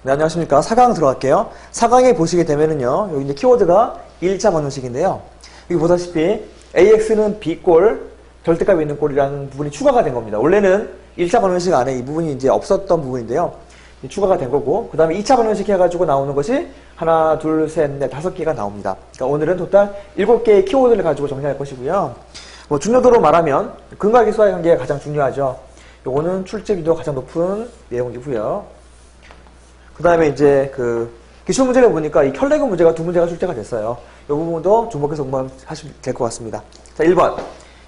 네, 안녕하십니까. 4강 들어갈게요. 4강에 보시게 되면은요, 여기 이제 키워드가 1차 방정식인데요. 여기 보다시피 AX는 B꼴, 절대값이 있는 꼴이라는 부분이 추가가 된 겁니다. 원래는 1차 방정식 안에 이 부분이 이제 없었던 부분인데요. 추가가 된 거고, 그 다음에 2차 방정식 해가지고 나오는 것이 하나, 둘, 셋, 넷, 5개가 나옵니다. 그러니까 오늘은 토탈 7개의 키워드를 가지고 정리할 것이고요. 뭐 중요도로 말하면 근과 계수와의 관계가 가장 중요하죠. 요거는 출제비도 가장 높은 내용이고요. 그 다음에 이제 기출 문제를 보니까 이 혈내근 문제가 2문제가 출제가 됐어요. 이 부분도 주목해서 공부하시면 될 것 같습니다. 자, 1번.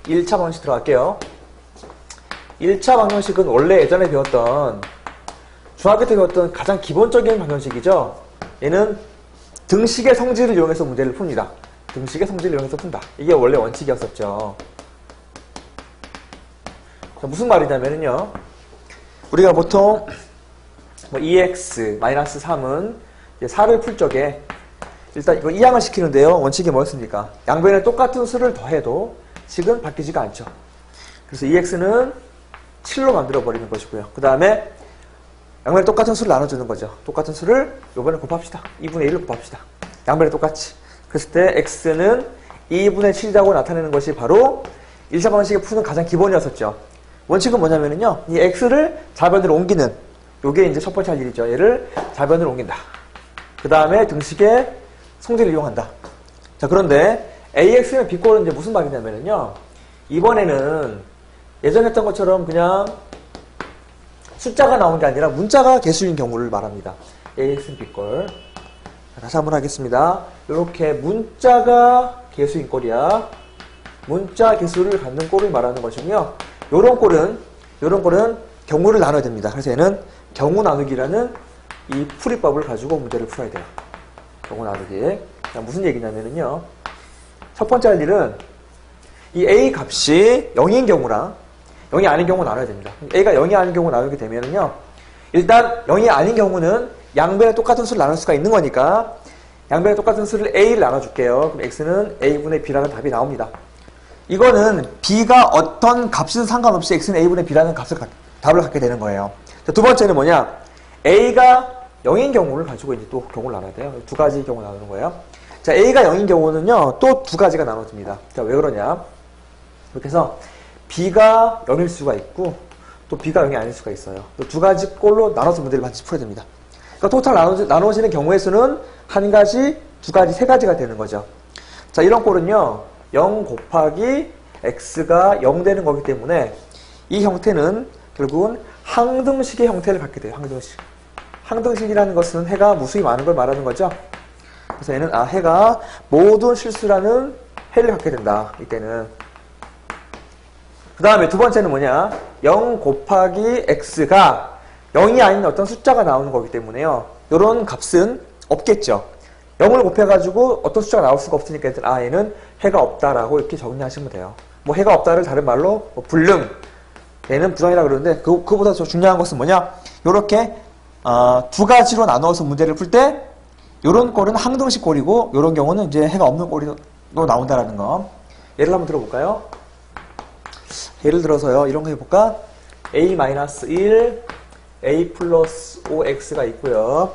1차 방정식 들어갈게요. 1차 방정식은 원래 예전에 배웠던, 중학교 때 배웠던 가장 기본적인 방정식이죠. 얘는 등식의 성질을 이용해서 문제를 풉니다. 등식의 성질을 이용해서 푼다. 이게 원래 원칙이었었죠. 자, 무슨 말이냐면요. 우리가 보통 뭐 2x 마이너스 3은 4를 풀 적에 일단 이거 이항을 시키는데요. 원칙이 뭐였습니까? 양변에 똑같은 수를 더해도 식은 바뀌지가 않죠. 그래서 2x는 7로 만들어 버리는 것이고요. 그 다음에 양변에 똑같은 수를 나눠주는 거죠. 똑같은 수를 요번에 곱합시다. 2분의 1을 곱합시다. 양변에 똑같이. 그랬을 때 x는 2분의 7이라고 나타내는 것이 바로 1차 방정식을 푸는 가장 기본이었었죠. 원칙은 뭐냐면요. 이 x를 좌변으로 옮기는, 요게 이제 첫 번째 할 일이죠. 얘를 좌변으로 옮긴다. 그 다음에 등식의 성질을 이용한다. 자, 그런데 AX는 B꼴은 이제 무슨 말이냐면요. 이번에는 예전에 했던 것처럼 그냥 숫자가 나온 게 아니라 문자가 개수인 경우를 말합니다. AX는 B꼴. 다시 한번 하겠습니다. 이렇게 문자가 개수인 꼴이야. 문자 개수를 갖는 꼴을 말하는 것이고요. 요런 꼴은 경우를 나눠야 됩니다. 그래서 얘는 경우 나누기라는 이 풀이법을 가지고 문제를 풀어야 돼요. 경우 나누기. 자, 무슨 얘기냐면요. 첫 번째 할 일은 이 A 값이 0인 경우랑 0이 아닌 경우 나눠야 됩니다. A가 0이 아닌 경우 나누게 되면요. 일단 0이 아닌 경우는 양변에 똑같은 수를 나눌 수가 있는 거니까 양변에 똑같은 수를 A를 나눠줄게요. 그럼 X는 A분의 B라는 답이 나옵니다. 이거는 B가 어떤 값이든 상관없이 X는 A분의 B라는 답을 갖게 되는 거예요. 자, 두 번째는 뭐냐? A가 0인 경우를 가지고 이제 또 경우를 나눠야 돼요. 두 가지 경우 나누는 거예요. 자, A가 0인 경우는요, 또 두 가지가 나눠집니다. 자, 왜 그러냐? 이렇게 해서 B가 0일 수가 있고, 또 B가 0이 아닐 수가 있어요. 또 두 가지 꼴로 나눠서 문제를 반드시 풀어야 됩니다. 그러니까 토탈 나눠지는 경우의 수는 한 가지, 두 가지, 세 가지가 되는 거죠. 자, 이런 꼴은요, 0 곱하기 X가 0 되는 거기 때문에 이 형태는 결국은 항등식의 형태를 갖게 돼요. 항등식. 항등식이라는 것은 해가 무수히 많은 걸 말하는 거죠. 그래서 얘는 해가 모든 실수라는 해를 갖게 된다. 이때는. 그 다음에 두 번째는 뭐냐? 0 곱하기 x가 0이 아닌 어떤 숫자가 나오는 거기 때문에요. 이런 값은 없겠죠. 0을 곱해가지고 어떤 숫자가 나올 수가 없으니까 얘는 해가 없다라고 이렇게 정리하시면 돼요. 뭐 해가 없다를 다른 말로 뭐 불능, 얘는 부정이라 그러는데 그보다 더 중요한 것은 뭐냐? 요렇게 두 가지로 나누어서 문제를 풀 때 요런 꼴은 항등식 꼴이고 요런 경우는 이제 해가 없는 꼴로 나온다라는 거. 예를 한번 들어볼까요? 예를 들어서요. 이런 거 해볼까? A-1, A 플러스 5X가 있고요.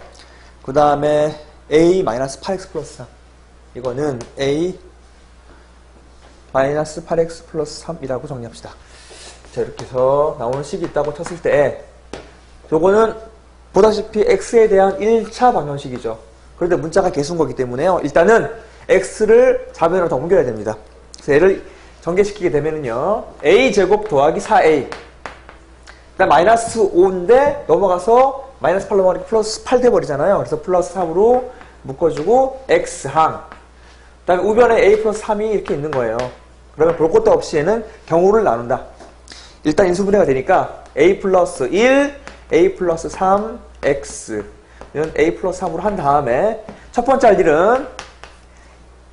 그 다음에 A-8X 플러스 3. 이거는 A-8X 플러스 3이라고 정리합시다. 자, 이렇게 해서 나오는 식이 있다고 쳤을 때 요거는 보다시피 X에 대한 1차 방정식이죠. 그런데 문자가 개수인 거기 때문에요. 일단은 X를 좌변으로 더 옮겨야 됩니다. 그래서 얘를 전개시키게 되면은요. A제곱 더하기 4A. 그다음 마이너스 5인데 넘어가서 마이너스 8 넘어가니까 플러스 8 돼버리잖아요. 그래서 플러스 3으로 묶어주고 X항. 그 다음에 우변에 A 플러스 3이 이렇게 있는 거예요. 그러면 볼 것도 없이 얘는 경우를 나눈다. 일단 인수분해가 되니까 A 플러스 1, A 플러스 3, X는 A 플러스 3으로 한 다음에 첫 번째 할 일은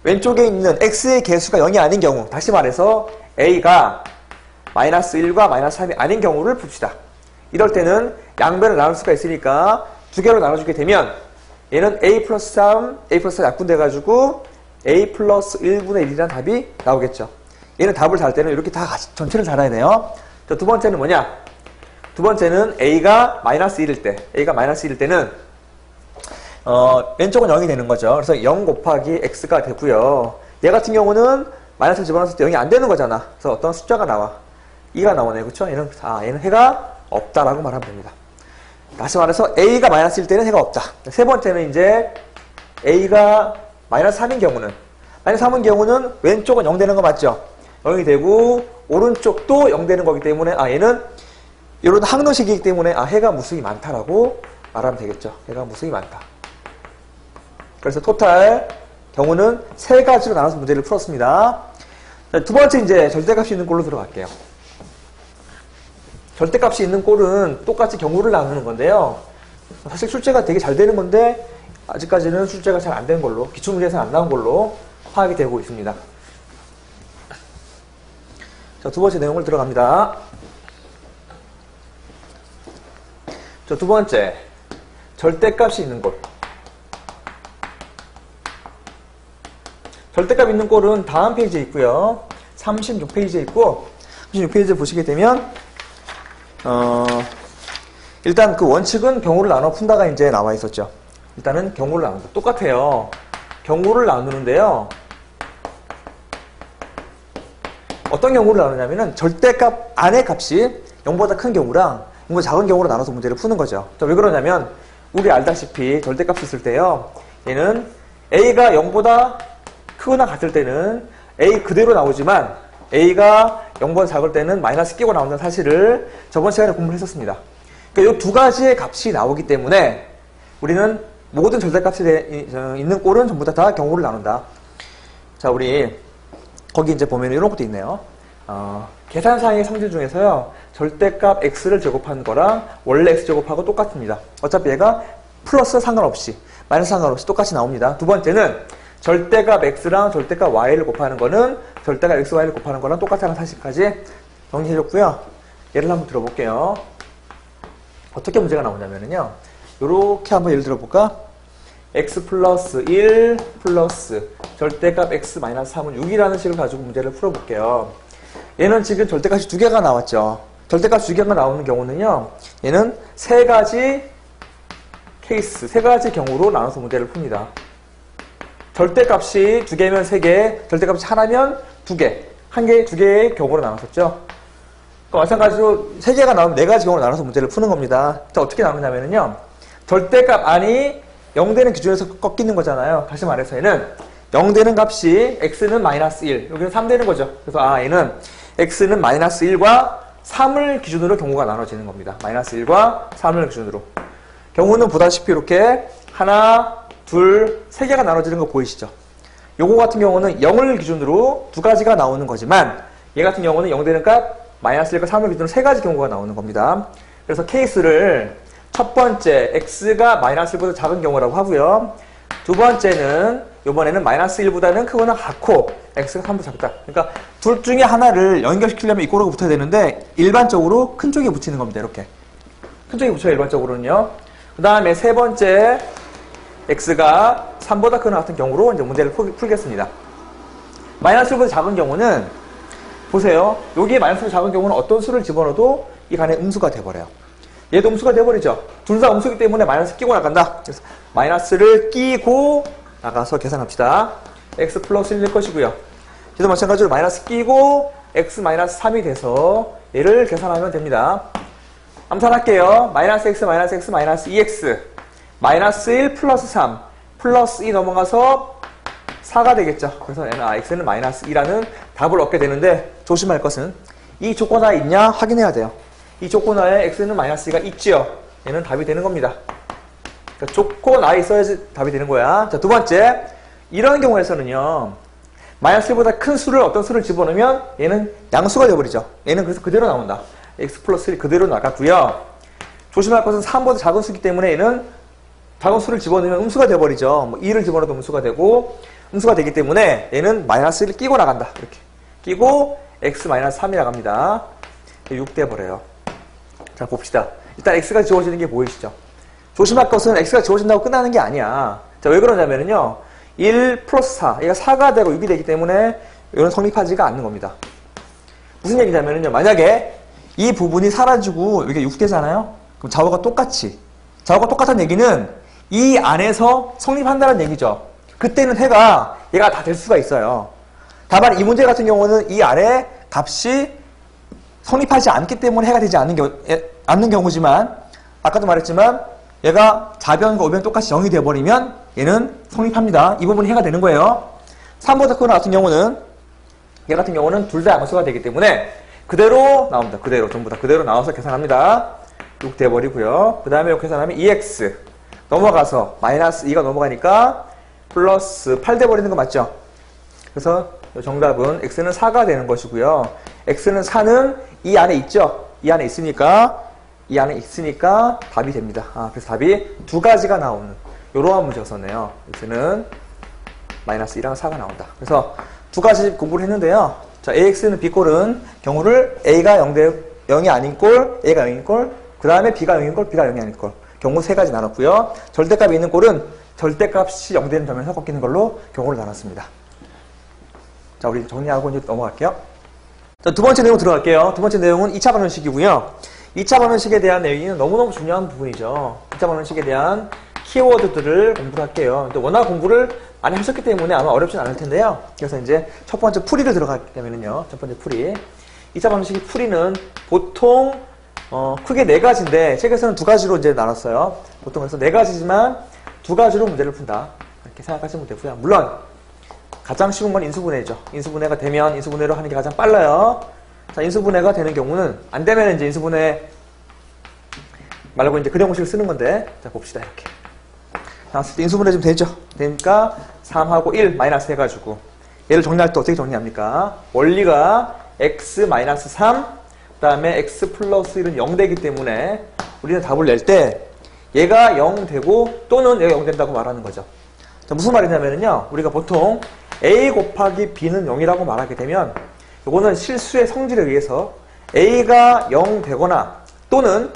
왼쪽에 있는 X의 개수가 0이 아닌 경우, 다시 말해서 A가 마이너스 1과 마이너스 3이 아닌 경우를 풉시다. 이럴 때는 양변을 나눌 수가 있으니까 두 개로 나눠주게 되면 얘는 A 플러스 3, A 플러스 4 약분돼가지고 A 플러스 1분의 1이라는 답이 나오겠죠. 얘는 답을 달 때는 이렇게 다 같이 전체를 달아야 돼요. 자, 두 번째는 뭐냐? 두 번째는 A가 마이너스 1일 때, A가 마이너스 1일 때는 왼쪽은 0이 되는 거죠. 그래서 0 곱하기 x가 되고요. 얘 같은 경우는 마이너스를 집어넣었을 때 0이 안 되는 거잖아. 그래서 어떤 숫자가 나와. 2가 나오네. 그쵸? 얘는 해가 없다라고 말하면 됩니다. 다시 말해서 a가 마이너스일 때는 해가 없다. 세 번째는 이제 a가 마이너스 3인 경우는, 마이너스 3인 경우는 왼쪽은 0 되는 거 맞죠? 0이 되고 오른쪽도 0 되는 거기 때문에 얘는 이런 항노식이기 때문에 해가 무수히 많다라고 말하면 되겠죠. 해가 무수히 많다. 그래서 토탈 경우는 세 가지로 나눠서 문제를 풀었습니다. 자, 두 번째 이제 절대값이 있는 꼴로 들어갈게요. 절대값이 있는 꼴은 똑같이 경우를 나누는 건데요. 사실 출제가 되게 잘 되는 건데 아직까지는 출제가 잘 안 된 걸로, 기출문제에서는 안 나온 걸로 파악이 되고 있습니다. 자, 두 번째 내용을 들어갑니다. 자, 두 번째 절대값이 있는 꼴. 절대값 있는 꼴은 다음 페이지에 있고요. 36페이지에 있고, 36페이지에 보시게 되면 일단 그 원칙은 경우를 나눠 푼다가 이제 나와 있었죠. 일단은 경우를 나눈다. 똑같아요. 경우를 나누는데요. 어떤 경우를 나누냐면은 절대값 안의 값이 0보다 큰 경우랑 0보다 작은 경우로 나눠서 문제를 푸는 거죠. 자, 왜 그러냐면 우리 알다시피 절대값을 쓸 때요. 얘는 a가 0보다 크거나 같을 때는 a 그대로 나오지만 a가 0보다 작을 때는 마이너스 끼고 나온다는 사실을 저번 시간에 공부를 했었습니다. 그러니까 이 두 가지의 값이 나오기 때문에 우리는 모든 절대값이 있는 꼴은 전부 다 경우를 나눈다. 자, 우리 거기 이제 보면 이런 것도 있네요. 계산상의 성질 중에서요. 절대값 x를 제곱한 거랑 원래 x 제곱하고 똑같습니다. 어차피 얘가 플러스 상관없이 마이너스 상관없이 똑같이 나옵니다. 두 번째는 절대값 x랑 절대값 y를 곱하는 거는 절대값 x, y를 곱하는 거랑 똑같다는 사실까지 정리해줬고요. 예를 한번 들어볼게요. 어떻게 문제가 나오냐면요. 요렇게 한번 예를 들어볼까? x 플러스 1 플러스 절대값 x 마이너스 3은 6이라는 식을 가지고 문제를 풀어볼게요. 얘는 지금 절대값이 두 개가 나왔죠. 절대값 두 개가 나오는 경우는요. 얘는 세 가지 케이스, 세 가지 경우로 나눠서 문제를 풉니다. 절대값이 두 개면 세 개, 절대값이 하나면 두 개, 한 개, 두 개의 경우로 나눴었죠. 그러니까 마찬가지로 세 개가 나오면 네 가지 경우로 나눠서 문제를 푸는 겁니다. 자, 어떻게 나누냐면요. 절대값 안이 0 되는 기준에서 꺾이는 거잖아요. 다시 말해서 얘는 0 되는 값이 x는 마이너스 1, 여기는 3 되는 거죠. 그래서 얘는 x는 마이너스 1과 3을 기준으로 경우가 나눠지는 겁니다. 마이너스 1과 3을 기준으로. 경우는 보다시피 이렇게 하나, 둘, 세 개가 나눠지는 거 보이시죠? 요거 같은 경우는 0을 기준으로 두 가지가 나오는 거지만 얘 같은 경우는 0 되는 값 마이너스 1과 3을 기준으로 세 가지 경우가 나오는 겁니다. 그래서 케이스를 첫 번째 x가 마이너스 1보다 작은 경우라고 하고요. 두 번째는 이번에는 마이너스 1보다는 크거나 같고 x가 3보다 작다. 그러니까 둘 중에 하나를 연결시키려면 이 꼴하고 붙어야 되는데 일반적으로 큰 쪽에 붙이는 겁니다. 이렇게 큰 쪽에 붙여요. 일반적으로는요. 그 다음에 세 번째 x가 3보다 크거나 같은 경우로 이제 문제를 풀겠습니다. 마이너스 1보다 작은 경우는 보세요. 여기에 마이너스 1보다 작은 경우는 어떤 수를 집어넣어도 이 간에 음수가 돼버려요. 얘도 음수가 돼버리죠. 둘 다 음수기 때문에 마이너스 끼고 나간다. 그래서 마이너스를 끼고 나가서 계산합시다. x 플러스 1일 것이고요. 얘도 마찬가지로 마이너스 끼고 x 마이너스 3이 돼서 얘를 계산하면 됩니다. 암산할게요. 마이너스 x 마이너스 2x 마이너스 1 플러스 3 플러스 2 넘어가서 4가 되겠죠. 그래서 x는 마이너스 2라는 답을 얻게 되는데 조심할 것은 이 조건하에 있냐 확인해야 돼요. 이 조건하에 x는 마이너스 2가 있지요. 얘는 답이 되는 겁니다. 그러니까 조건하에 있어야지 답이 되는 거야. 자, 두 번째, 이런 경우에서는요. 마이너스 1보다 큰 수를 어떤 수를 집어넣으면 얘는 양수가 되어버리죠. 얘는 그래서 그대로 나온다. x 플러스 1 그대로 나갔고요. 조심할 것은 3보다 작은 수기 때문에 얘는 작은 수를 집어넣으면 음수가 되어버리죠. 뭐 2를 집어넣어도 음수가 되고 음수가 되기 때문에 얘는 마이너스 1을 끼고 나간다. 이렇게 끼고 x 마이너스 3이 나갑니다. 6 돼버려요. 자, 봅시다. 일단 x가 지워지는 게 보이시죠? 조심할 것은 x가 지워진다고 끝나는 게 아니야. 자, 왜 그러냐면요. 1 플러스 4. 얘가 4가 되고 6이 되기 때문에 이건 성립하지가 않는 겁니다. 무슨 얘기냐면요. 만약에 이 부분이 사라지고 여기가 6 되잖아요? 그럼 좌우가 똑같이. 좌우가 똑같다는 얘기는 이 안에서 성립한다는 얘기죠. 그때는 해가 얘가 다 될 수가 있어요. 다만 이 문제 같은 경우는 이 안에 값이 성립하지 않기 때문에 해가 되지 않는 경우지만 아까도 말했지만 얘가 좌변과 우변 똑같이 0이 되어버리면 얘는 성립합니다. 이 부분이 해가 되는 거예요. 3번 코너 같은 경우는 얘 같은 경우는 둘 다 양수가 되기 때문에 그대로 나옵니다. 그대로 전부 다 그대로 나와서 계산합니다. 6 돼버리고요. 그 다음에 이렇게 계산하면 2x 넘어가서 마이너스 2가 넘어가니까 플러스 8 돼버리는 거 맞죠? 그래서 정답은 x는 4가 되는 것이고요. x는 4는 이 안에 있죠? 이 안에 있으니까 답이 됩니다. 그래서 답이 두 가지가 나오는 이러한 문제였었네요. x는 마이너스 2랑 4가 나온다. 그래서 두 가지 공부를 했는데요. 자, ax는 b꼴은 경우를 a가 0이 아닌 꼴, a가 0인 꼴, 그 다음에 b가 0인 꼴, b가 0이 아닌 꼴. 경우 세 가지 나눴고요. 절대값이 있는 꼴은 절대값이 0 되는 점에서 꺾이는 걸로 경우를 나눴습니다. 자, 우리 정리하고 이제 넘어갈게요. 자, 두 번째 내용 들어갈게요. 두 번째 내용은 2차 방정식이고요. 2차 방정식에 대한 내용은 너무너무 중요한 부분이죠. 2차 방정식에 대한 키워드들을 공부를 할게요. 근데 워낙 공부를 많이 하셨기 때문에 아마 어렵진 않을 텐데요. 그래서 이제 첫 번째 풀이를 들어가게 되면은요. 첫 번째 풀이. 2차 방정식의 풀이는 보통 크게 네 가지인데 책에서는 두 가지로 이제 나눴어요. 보통 그래서 네 가지지만 두 가지로 문제를 푼다. 이렇게 생각하시면 되고요. 물론 가장 쉬운 건 인수분해죠. 인수분해가 되면 인수분해로 하는 게 가장 빨라요. 자, 인수분해가 되는 경우는 안 되면 이제 인수분해 말고 이제 그대 공식을 쓰는 건데, 자 봅시다. 이렇게 나왔을 때 인수분해 좀 되죠. 되니까 3하고 1 마이너스 해가지고 얘를 정리할 때 어떻게 정리합니까? 원리가 x 마이너스 3 그 다음에 x 플러스 1은 0 되기 때문에 우리는 답을 낼 때 얘가 0 되고 또는 얘가 0 된다고 말하는 거죠. 자, 무슨 말이냐면요. 우리가 보통 a 곱하기 b는 0이라고 말하게 되면 이거는 실수의 성질에 의해서 a가 0 되거나 또는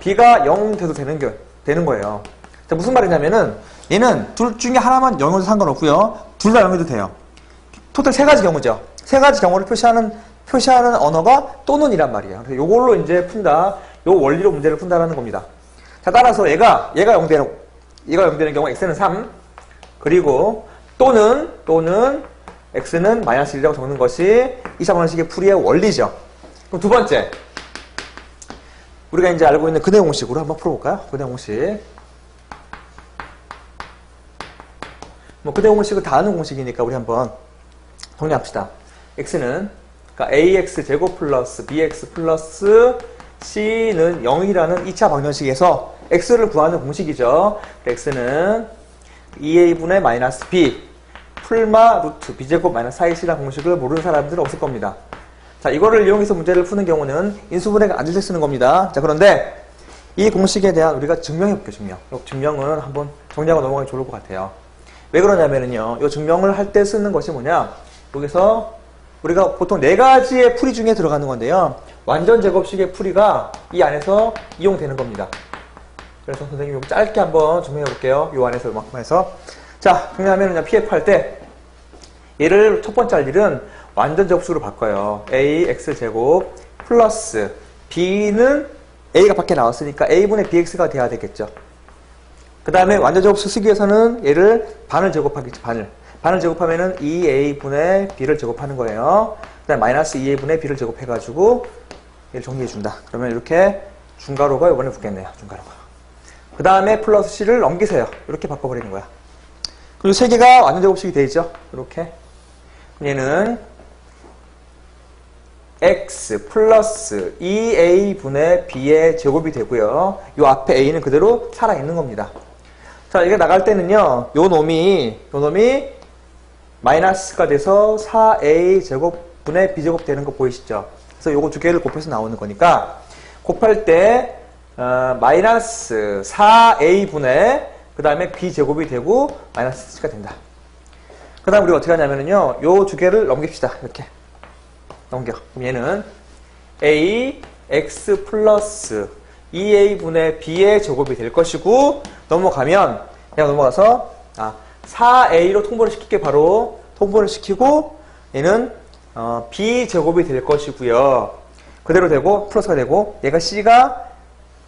b가 0 돼도 되는 거예요. 자, 무슨 말이냐면은 얘는 둘 중에 하나만 0으로 상관없고요. 둘 다 0이도 돼요. 토탈 세 가지 경우죠. 세 가지 경우를 표시하는 언어가 또는이란 말이에요. 그래서 요걸로 이제 푼다. 요 원리로 문제를 푼다라는 겁니다. 자, 따라서 얘가 0 되는 경우 x는 3 그리고 또는 x는 마이너스 1이라고 적는 것이 2차 방정식의 풀이의 원리죠. 그럼 두 번째 우리가 이제 알고 있는 근해 공식으로 한번 풀어볼까요? 근해 공식. 뭐 근해 공식을 다 아는 공식이니까 우리 한번 정리합시다. x는 그러니까 ax 제곱 플러스 bx 플러스 c는 0이라는 2차 방정식에서 x를 구하는 공식이죠. x는 2a분의 마이너스 b 풀마 루트 b제곱 마이너스 4ac라는 공식을 모르는 사람들은 없을 겁니다. 자, 이거를 이용해서 문제를 푸는 경우는 인수분해가 안 될 때 쓰는 겁니다. 자, 그런데 이 공식에 대한 우리가 증명해볼게요. 증명은 한번 정리하고 넘어가기 좋을 것 같아요. 왜 그러냐면은요, 이 증명을 할 때 쓰는 것이 뭐냐, 여기서 우리가 보통 네 가지의 풀이 중에 들어가는 건데요. 완전 제곱식의 풀이가 이 안에서 이용되는 겁니다. 그래서 선생님이 이거 짧게 한번 정리해 볼게요. 이 안에서 이만큼 해서. 자, 정리하면 PF 할 때 얘를 첫 번째 할 일은 완전 제곱식으로 바꿔요. ax 제곱 플러스 b는 a가 밖에 나왔으니까 a분의 bx가 돼야 되겠죠. 그 다음에 완전 제곱식 쓰기 위해서는 얘를 반을 제곱하겠죠. 반을 제곱하면은 2a분의 b를 제곱하는 거예요. 그 다음에 마이너스 2a분의 b를 제곱해가지고 얘를 정리해준다. 그러면 이렇게 중괄호가 이번에 붙겠네요. 중괄호가. 그 다음에 플러스 c를 넘기세요. 이렇게 바꿔버리는 거야. 그리고 세 개가 완전 제곱식이 되죠. 이렇게. 얘는 x 플러스 2a분의 b의 제곱이 되고요. 요 앞에 a는 그대로 살아있는 겁니다. 자, 이게 나갈 때는요, 요 놈이 마이너스가 돼서 4a 제곱분의 b제곱 되는 거 보이시죠? 그래서 요거 두 개를 곱해서 나오는 거니까, 곱할 때, 마이너스 4a분의, 그 다음에 b제곱이 되고, 마이너스 c가 된다. 그 다음 우리가 어떻게 하냐면요, 요 두 개를 넘깁시다. 이렇게. 넘겨. 그럼 얘는 a, x 플러스 2a분의 b의 제곱이 될 것이고, 넘어가면, 그냥 넘어가서, 4a로 통분을 시킬게 바로 통분을 시키고, 얘는, b제곱이 될 것이고요. 그대로 되고, 플러스가 되고, 얘가 c가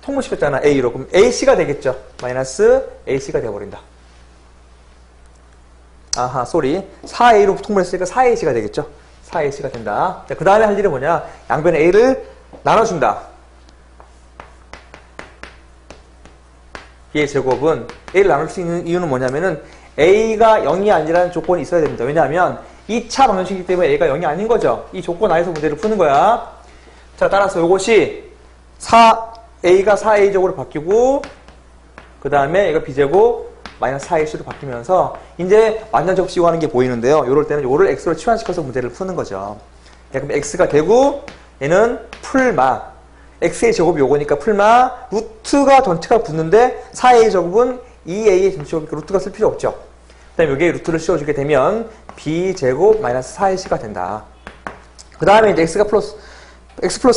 통분시켰잖아. A로. 그럼 AC가 되겠죠. 마이너스 AC가 되어버린다. 아하, 쏘리. 4A로 통분했으니까 4AC가 되겠죠. 4AC가 된다. 자, 그 다음에 할 일은 뭐냐. 양변에 A를 나눠준다. B의 제곱은 A를 나눌 수 있는 이유는 뭐냐면은 A가 0이 아니라는 조건이 있어야 됩니다. 왜냐하면 2차 방정식이기 때문에 A가 0이 아닌 거죠. 이 조건 안에서 문제를 푸는 거야. 자, 따라서 이것이 A가 4A제곱으로 바뀌고 그 다음에 얘가 B제곱 마이너스 4AC로 바뀌면서 이제 완전 접시하는 게 보이는데요. 이럴 때는 요를 X로 치환시켜서 문제를 푸는 거죠. 자, 그럼 X가 되고 얘는 풀마 X의 제곱이 요거니까 풀마 루트가 전체가 붙는데 4A의 제곱은 2A의 전체 제곱이니까 루트가 쓸 필요 없죠. 그 다음에 여기에 루트를 씌워주게 되면 B제곱 마이너스 4AC가 된다. 그 다음에 이제 X 플러스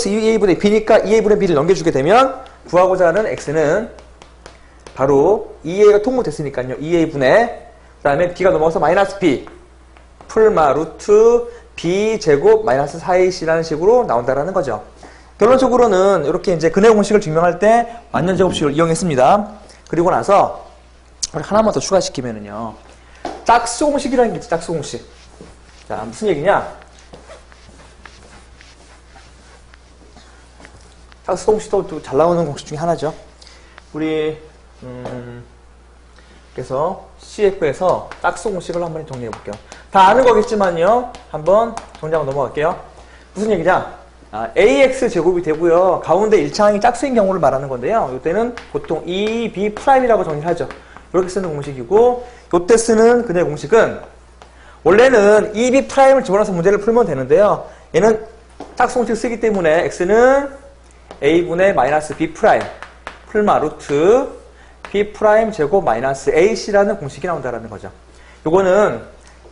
2A분의 B니까 2A분의 B를 넘겨주게 되면 구하고자 하는 X는 바로 2A가 통분됐으니까요. 2A분의 그 다음에 B가 넘어가서 마이너스 B 풀마 루트 B제곱 마이너스 4AC라는 식으로 나온다라는 거죠. 결론적으로는 이렇게 이제 근해 공식을 증명할 때 완전 제곱식을 이용했습니다. 그리고 나서 우리 하나만 더 추가시키면은요. 짝수 공식이라는 게 있죠. 짝수 공식. 자, 무슨 얘기냐? 짝수 공식도 또 잘 나오는 공식 중에 하나죠. 우리 그래서 CF에서 짝수 공식을 한번 정리해 볼게요. 다 아는 거겠지만요. 한번 정리하고 넘어갈게요. 무슨 얘기냐? AX 제곱이 되고요. 가운데 1차항이 짝수인 경우를 말하는 건데요. 이때는 보통 EB'이라고 정리를 하죠. 이렇게 쓰는 공식이고 이때 쓰는 근해 공식은 원래는 EB'을 집어넣어서 문제를 풀면 되는데요. 얘는 짝수 공식을 쓰기 때문에 X는 A분의 마이너스 B' 풀마 루트 B' 제곱 마이너스 AC라는 공식이 나온다는 거죠. 요거는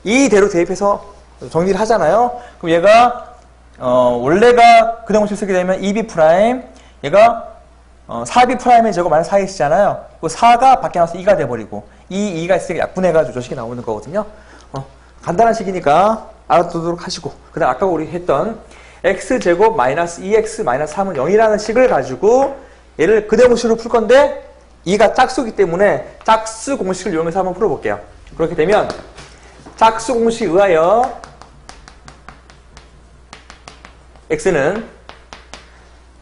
이대로 대입해서 정리를 하잖아요. 그럼 얘가 원래가 근해 공식 쓰게 되면 2B', 얘가 4B'의 제곱 마이너스 4AC잖아요. 그 4가 밖에 나와서 2가 돼버리고 2가 있으니까 약분해가지고 저 식이 나오는 거거든요. 간단한 식이니까 알아두도록 하시고 그 다음 아까 우리 했던 X제곱 마이너스 2X 마이너스 3은 0이라는 식을 가지고 얘를 근해 공식으로 풀 건데 2가 짝수기 때문에 짝수 공식을 이용해서 한번 풀어볼게요. 그렇게 되면 짝수 공식에 의하여 X는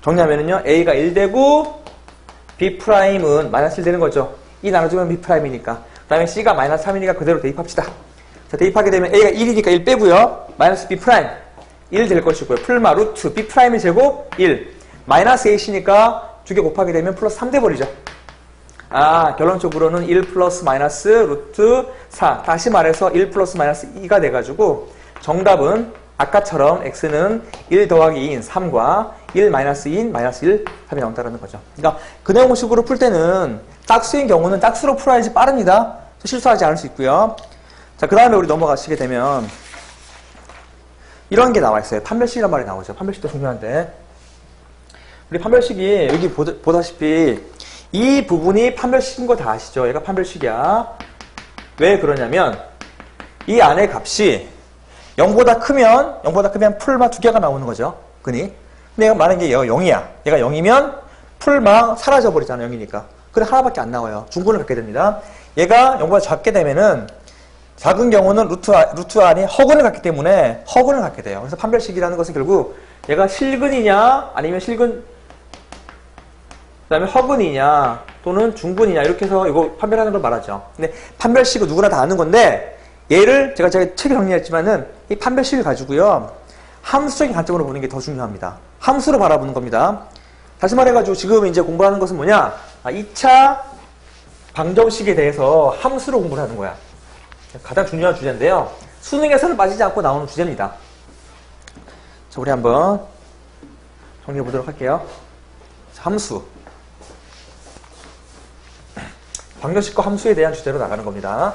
정리하면은요, A가 1되고, B'은 마이너스 1 되는 거죠. 2 나눠주면 B'이니까. 그 다음에 C가 마이너스 3이니까 그대로 대입합시다. 자, 대입하게 되면 A가 1이니까 1 빼고요. 마이너스 B', 1 될 것이고요. 풀마 루트 B'의 제곱 1. 마이너스 AC니까 두 개 곱하게 되면 플러스 3 돼버리죠. 결론적으로는 1 플러스 마이너스 루트 4. 다시 말해서 1 플러스 마이너스 2가 돼가지고, 정답은 아까처럼 X는 1 더하기 2인 3과 1 마이너스 2인 마이너스 1 답이 나온다는 거죠. 그러니까 근해 공식으로 풀 때는 짝수인 경우는 짝수로 풀어야지 빠릅니다. 실수하지 않을 수 있고요. 자, 그 다음에 우리 넘어가시게 되면 이런 게 나와 있어요. 판별식이란 말이 나오죠. 판별식도 중요한데 우리 판별식이 여기 보다시피 이 부분이 판별식인 거 다 아시죠? 얘가 판별식이야. 왜 그러냐면 이 안에 값이 0보다 크면 풀마 두 개가 나오는 거죠. 근이. 근데 얘가 말하는 게 얘가 0이야. 얘가 0이면 풀마 사라져버리잖아. 0이니까. 그래 하나밖에 안 나와요. 중분을 갖게 됩니다. 얘가 0보다 작게 되면은 작은 경우는 루트 안이 허근을 갖기 때문에 허근을 갖게 돼요. 그래서 판별식이라는 것은 결국 얘가 실근이냐 아니면 그 다음에 허근이냐 또는 중분이냐 이렇게 해서 이거 판별하는 걸 말하죠. 근데 판별식은 누구나 다 아는 건데 얘를 제가 책에 정리했지만은 이 판별식을 가지고요. 함수적인 관점으로 보는 게 더 중요합니다. 함수로 바라보는 겁니다. 다시 말해가지고 지금 이제 공부하는 것은 뭐냐? 2차 방정식에 대해서 함수로 공부를 하는 거야. 가장 중요한 주제인데요. 수능에서는 빠지지 않고 나오는 주제입니다. 자, 우리 한번 정리해 보도록 할게요. 자, 함수. 방정식과 함수에 대한 주제로 나가는 겁니다.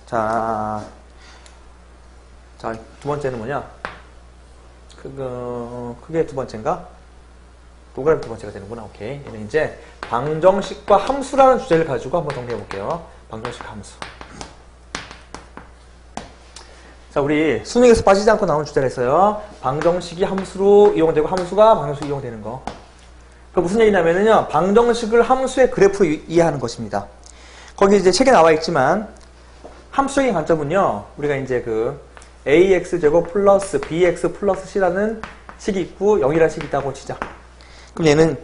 자, 두 번째는 뭐냐? 그게 두 번째인가? 동그라미 두 번째가 되는구나. 오케이. 얘는 이제 방정식과 함수라는 주제를 가지고 한번 정리해 볼게요. 방정식 함수. 자, 자, 우리 수능에서 빠지지 않고 나오는 주제가 있어요. 방정식이 함수로 이용되고 함수가 방정식으로 이용되는 거. 그 무슨 얘기냐면요. 방정식을 함수의 그래프로 이해하는 것입니다. 거기 이제 책에 나와 있지만 함수적인 관점은요. 우리가 이제 그 ax제곱 플러스 bx 플러스 c라는 식이 있고 0이라는 식이 있다고 치자. 그럼 얘는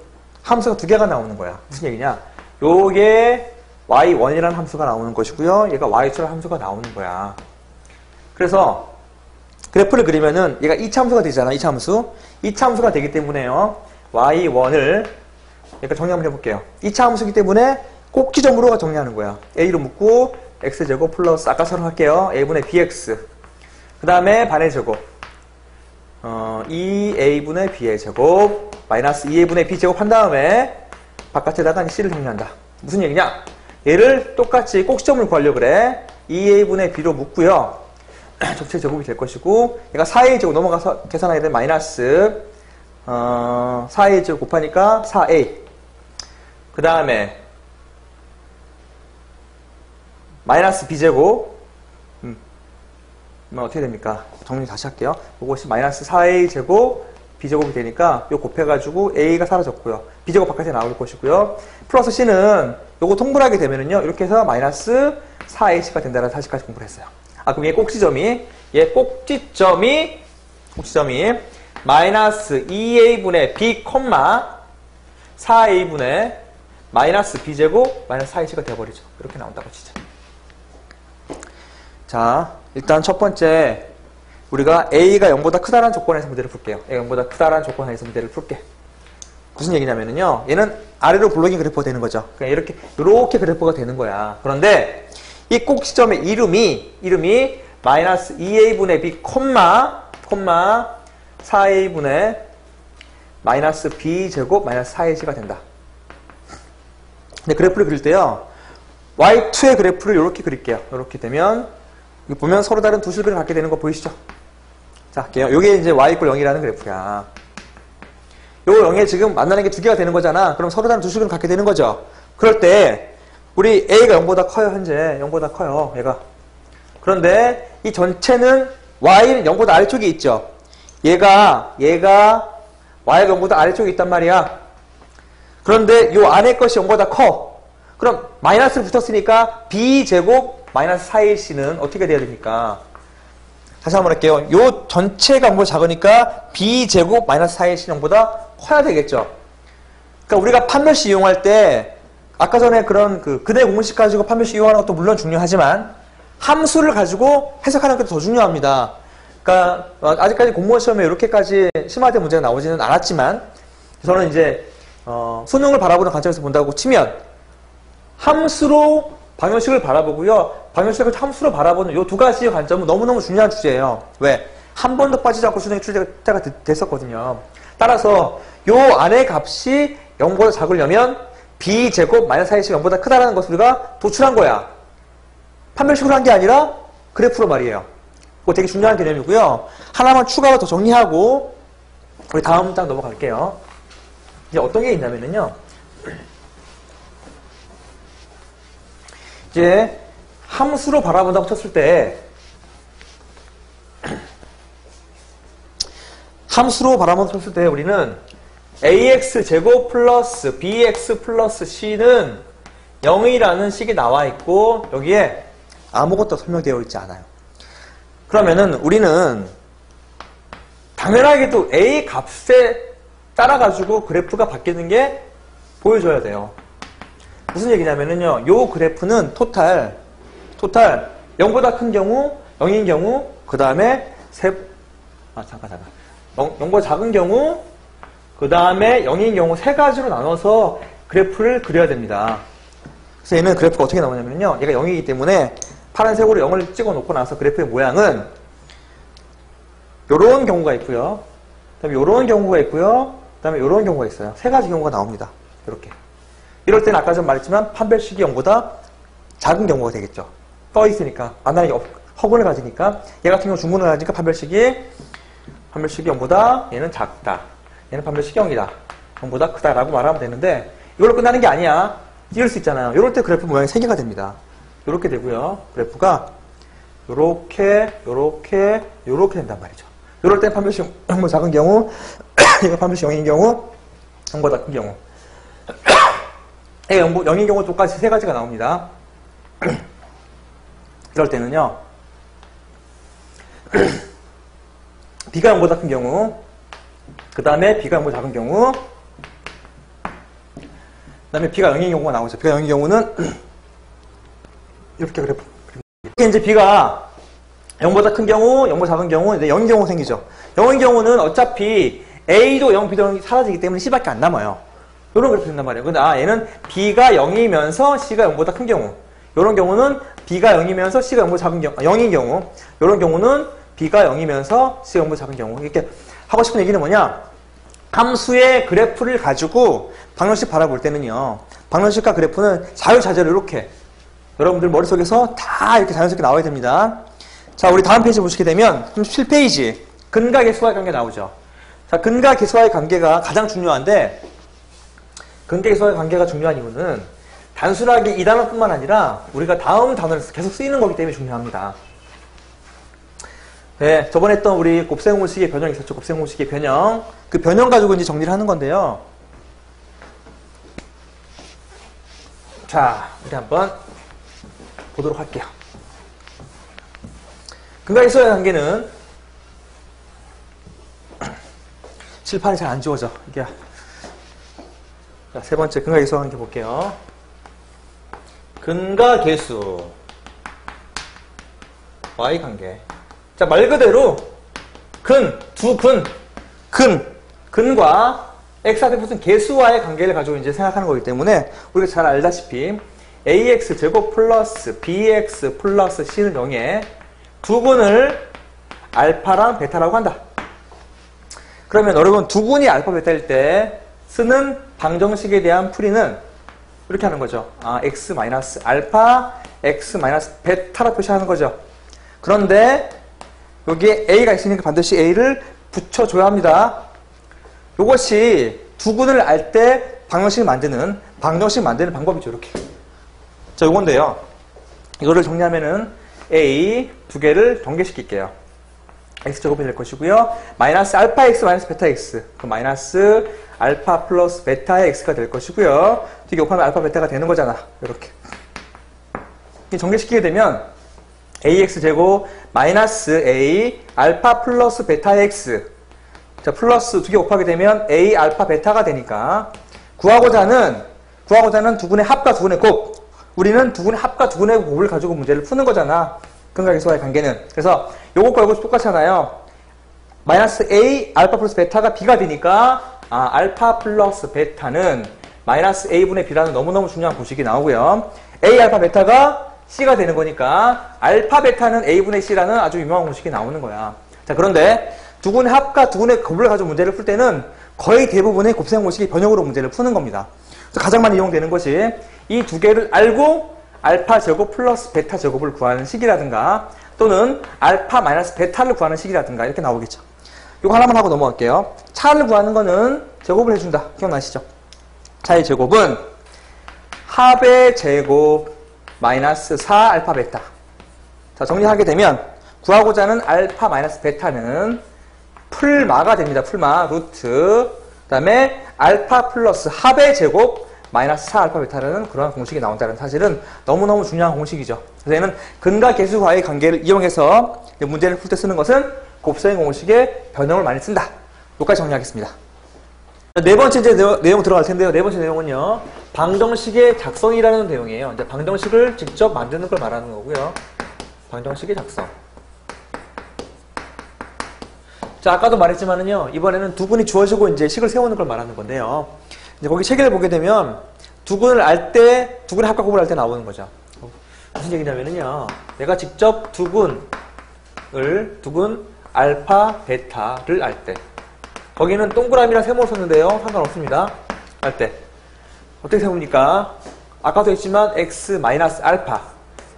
함수가 두 개가 나오는 거야. 무슨 얘기냐? 요게 y1이라는 함수가 나오는 것이고요. 얘가 y2라는 함수가 나오는 거야. 그래서 그래프를 그리면은 얘가 2차 함수가 되잖아. 2차 함수. 2차 함수가 되기 때문에요. y1을 그러니까 정리 한번 해볼게요. 2차 함수이기 때문에 꼭 지점으로 정리하는 거야. a로 묶고 x제곱 플러스 아까처럼 할게요. a분의 bx 그 다음에 반의 제곱 2a분의 b의 제곱 마이너스 2a분의 b제곱 한 다음에 바깥에다가 c를 정리한다. 무슨 얘기냐? 얘를 똑같이 꼭지점을 구하려고 그래. 2a분의 b로 묶고요. 전체 제곱이 될 것이고 얘가 4a 제곱 넘어가서 계산하게 되면 마이너스 4a 제곱 곱하니까 4a 그 다음에 마이너스 b제곱 어떻게 됩니까? 정리 다시 할게요. 이것이 마이너스 4a 제곱 b제곱이 되니까 요 곱해가지고 a가 사라졌고요. b제곱 바깥에 나올 것이고요. 플러스 c는 요거 통분하게 되면은요. 이렇게 해서 마이너스 4ac가 된다는 사실까지 공부를 했어요. 그럼 얘 꼭지점이 마이너스 2a분의 b, 4a분의 마이너스 b제곱 마이너스 4ac가 되어버리죠. 이렇게 나온다고 치자. 자, 일단 첫 번째 우리가 a가 0보다 크다라는 조건에서 문제를 풀게요. a가 0보다 크다라는 조건에서 문제를 풀게. 무슨 얘기냐면요. 얘는 아래로 블록인 그래프가 되는 거죠. 그냥 이렇게 그래프가 되는 거야. 그런데 이 꼭지점의 이름이 마이너스 2a분의 b, 4a분의 마이너스 b제곱 마이너스 4ac가 된다. 근데 그래프를 그릴 때요. y2의 그래프를 이렇게 그릴게요. 이렇게 되면 여기 보면 서로 다른 두 실근을 갖게 되는 거 보이시죠? 자, 할게요. 요게 이제 y = 0이라는 그래프야. 요 0에 지금 만나는 게 두 개가 되는 거잖아. 그럼 서로 다른 두 실근을 갖게 되는 거죠. 그럴 때 우리 a가 0보다 커요. 현재 0보다 커요. 얘가. 그런데 이 전체는 y는 0보다 아래쪽에 있죠. 얘가 y가 0보다 아래쪽에 있단 말이야. 그런데 요 안에 것이 0보다 커. 그럼 마이너스를 붙었으니까 b제곱 마이너스 4ac는 어떻게 돼야 됩니까? 다시 한번 할게요. 요 전체가 0보다 작으니까 b제곱 마이너스 4ac는 0보다 커야 되겠죠. 그러니까 우리가 판별식 이용할 때 아까 전에 그런 근해 공식 가지고 판별식 이용하는 것도 물론 중요하지만 함수를 가지고 해석하는 것도 더 중요합니다. 그러니까 아직까지 공무원 시험에 이렇게까지 심화된 문제가 나오지는 않았지만 저는 이제 수능을 바라보는 관점에서 본다고 치면 함수로 방정식을 바라보고요. 방정식을 함수로 바라보는 이 두 가지의 관점은 너무너무 중요한 주제예요. 왜? 한 번도 빠지지 않고 수능에 출제가 됐었거든요. 따라서 이 안의 값이 0보다 작으려면 b제곱 마이너스 4ac 0보다 크다라는 것을 우리가 도출한 거야. 판별식으로 한 게 아니라 그래프로 말이에요. 그거 되게 중요한 개념이고요. 하나만 추가로 더 정리하고 우리 다음 장 넘어갈게요. 이제 어떤 게 있냐면요. 이제 함수로 바라본다고 쳤을 때 우리는 ax제곱 플러스 bx 플러스 c는 0이라는 식이 나와 있고 여기에 아무것도 설명되어 있지 않아요. 그러면은 우리는 당연하게도 a 값에 따라가지고 그래프가 바뀌는 게 보여줘야 돼요. 무슨 얘기냐면요. 요 그래프는 토탈 0보다 큰 경우, 0인 경우, 그 다음에 0보다 작은 경우, 그 다음에 0인 경우 세 가지로 나눠서 그래프를 그려야 됩니다. 그래서 얘는 그래프가 어떻게 나오냐면요. 얘가 0이기 때문에 파란색으로 0을 찍어 놓고 나서 그래프의 모양은 요런 경우가 있고요. 그 다음에 요런 경우가 있고요. 그 다음에 요런 경우가 있어요. 세 가지 경우가 나옵니다. 이렇게. 이럴 때는 아까 전 말했지만 판별식이 0보다 작은 경우가 되겠죠. 떠 있으니까 만나는 게 허근을 가지니까 얘 같은 경우 중문을 가지니까 판별식이 0보다 얘는 작다. 얘는 판별식이 0이다. 0보다 크다라고 말하면 되는데 이걸로 끝나는 게 아니야. 이럴 수 있잖아요. 이럴 때 그래프 모양이 3개가 됩니다. 이렇게 되고요. 그래프가 요렇게 된단 말이죠. 요럴 때 판별식 0보다 작은 경우, 이거 판별식 0인 경우, 0보다 큰 경우. 0인 경우 똑같이 세 가지가 나옵니다. 이럴 때는요, B가 0보다 큰 경우, 그 다음에 B가 0보다 작은 경우, 그 다음에 B가 0인 경우가 나오죠. B가 0인 경우는 이렇게 그래프. 이렇게 이제 B가 0보다 큰 경우, 0보다 작은 경우, 이제 0인 경우 생기죠. 0인 경우는 어차피 A도 0, B도 0이 사라지기 때문에 C밖에 안 남아요. 요런 그래프 된단 말이에요. 근데 얘는 B가 0이면서 C가 0보다 큰 경우. 요런 경우는 B가 0이면서 C가 0보다 작은 경우, 0인 경우. 요런 경우는 B가 0이면서 C가 0보다 작은 경우. 이렇게 하고 싶은 얘기는 뭐냐? 함수의 그래프를 가지고 방정식 바라볼 때는요. 방정식과 그래프는 자유자재로 이렇게 여러분들 머릿속에서 다 이렇게 자연스럽게 나와야 됩니다. 자, 우리 다음 페이지 보시게 되면 37페이지 근과 계수와의 관계 나오죠. 자, 근과 계수와의 관계가 가장 중요한데 근과 계수와의 관계가 중요한 이유는 단순하게 이 단어뿐만 아니라 우리가 다음 단어를 계속 쓰이는 거기 때문에 중요합니다. 네, 저번에 했던 우리 곱셈공식의 변형 있었죠. 곱셈공식의 변형. 그 변형 가지고 이제 정리를 하는 건데요. 자, 우리 한번 보도록 할게요. 근과 계수와의 관계는 칠판이 잘 안 지워져. 이게 자, 세 번째 근과 계수와 관계 볼게요. 근과 계수와의 관계. 자, 말 그대로 근과 x한테 무슨 계수와의 관계를 가지고 이제 생각하는 거기 때문에 우리가 잘 알다시피 ax 제곱 플러스 bx 플러스 c는 0에 두 근을 알파랑 베타라고 한다. 그러면 여러분 두 근이 알파 베타일 때 쓰는 방정식에 대한 풀이는 이렇게 하는 거죠. x 마이너스 알파, x 마이너스 베타라 표시하는 거죠. 그런데 여기에 a가 있으니까 반드시 a를 붙여줘야 합니다. 이것이 두 근을 알 때 방정식 만드는 방법이죠. 이렇게. 자, 요건데요. 이거를 정리하면은 a 두 개를 전개시킬게요. x제곱이 될 것이고요. 마이너스 알파 x 마이너스 베타 x. 그 마이너스 알파 플러스 베타의 x가 될 것이고요. 뒤에 곱하면 알파 베타가 되는 거잖아. 이렇게. 전개시키게 되면 ax제곱 마이너스 a 알파 플러스 베타 x. 자, 플러스 두 개 곱하게 되면 a 알파 베타가 되니까 구하고자 하는 두 근의 합과 두 근의 곱. 우리는 두 근의 합과 두 근의 곱을 가지고 문제를 푸는 거잖아. 근과 계수와의 관계는. 그래서 요것과 요것이 똑같잖아요. 마이너스 a 알파 플러스 베타가 b가 되니까 알파 플러스 베타는 마이너스 a분의 b라는 너무너무 중요한 공식이 나오고요. a 알파 베타가 c가 되는 거니까 알파 베타는 a분의 c라는 아주 유명한 공식이 나오는 거야. 자, 그런데 두 근의 합과 두 근의 곱을 가지고 문제를 풀 때는 거의 대부분의 곱셈 공식이 변형으로 문제를 푸는 겁니다. 그래서 가장 많이 이용되는 것이 이 두 개를 알고 알파 제곱 플러스 베타 제곱을 구하는 식이라든가 또는 알파 마이너스 베타를 구하는 식이라든가 이렇게 나오겠죠. 이거 하나만 하고 넘어갈게요. 차를 구하는 거는 제곱을 해준다. 기억나시죠? 차의 제곱은 합의 제곱 마이너스 4 알파 베타. 자, 정리하게 되면 구하고자 하는 알파 마이너스 베타는 풀마가 됩니다. 풀마 루트. 그 다음에 알파 플러스 합의 제곱 마이너스 4 알파 베타라는 그런 공식이 나온다는 사실은 너무너무 중요한 공식이죠. 그래서 얘는 근과 계수와의 관계를 이용해서 문제를 풀 때 쓰는 것은 곱셈 공식의 변형을 많이 쓴다. 여기까지 정리하겠습니다. 네 번째 이제 내용 들어갈 텐데요. 네 번째 내용은요. 방정식의 작성이라는 내용이에요. 이제 방정식을 직접 만드는 걸 말하는 거고요. 방정식의 작성. 자, 아까도 말했지만은요. 이번에는 두 근이 주어지고 이제 식을 세우는 걸 말하는 건데요. 이제 거기 체계를 보게 되면 두 근을 알 때, 두 근의 합과 곱을 알 때 나오는 거죠. 무슨 얘기냐면은요. 내가 직접 두 근 알파, 베타를 알 때. 거기는 동그라미랑 세모를 썼는데요. 상관없습니다. 알 때. 어떻게 세웁니까? 아까도 했지만 x 마이너스 알파,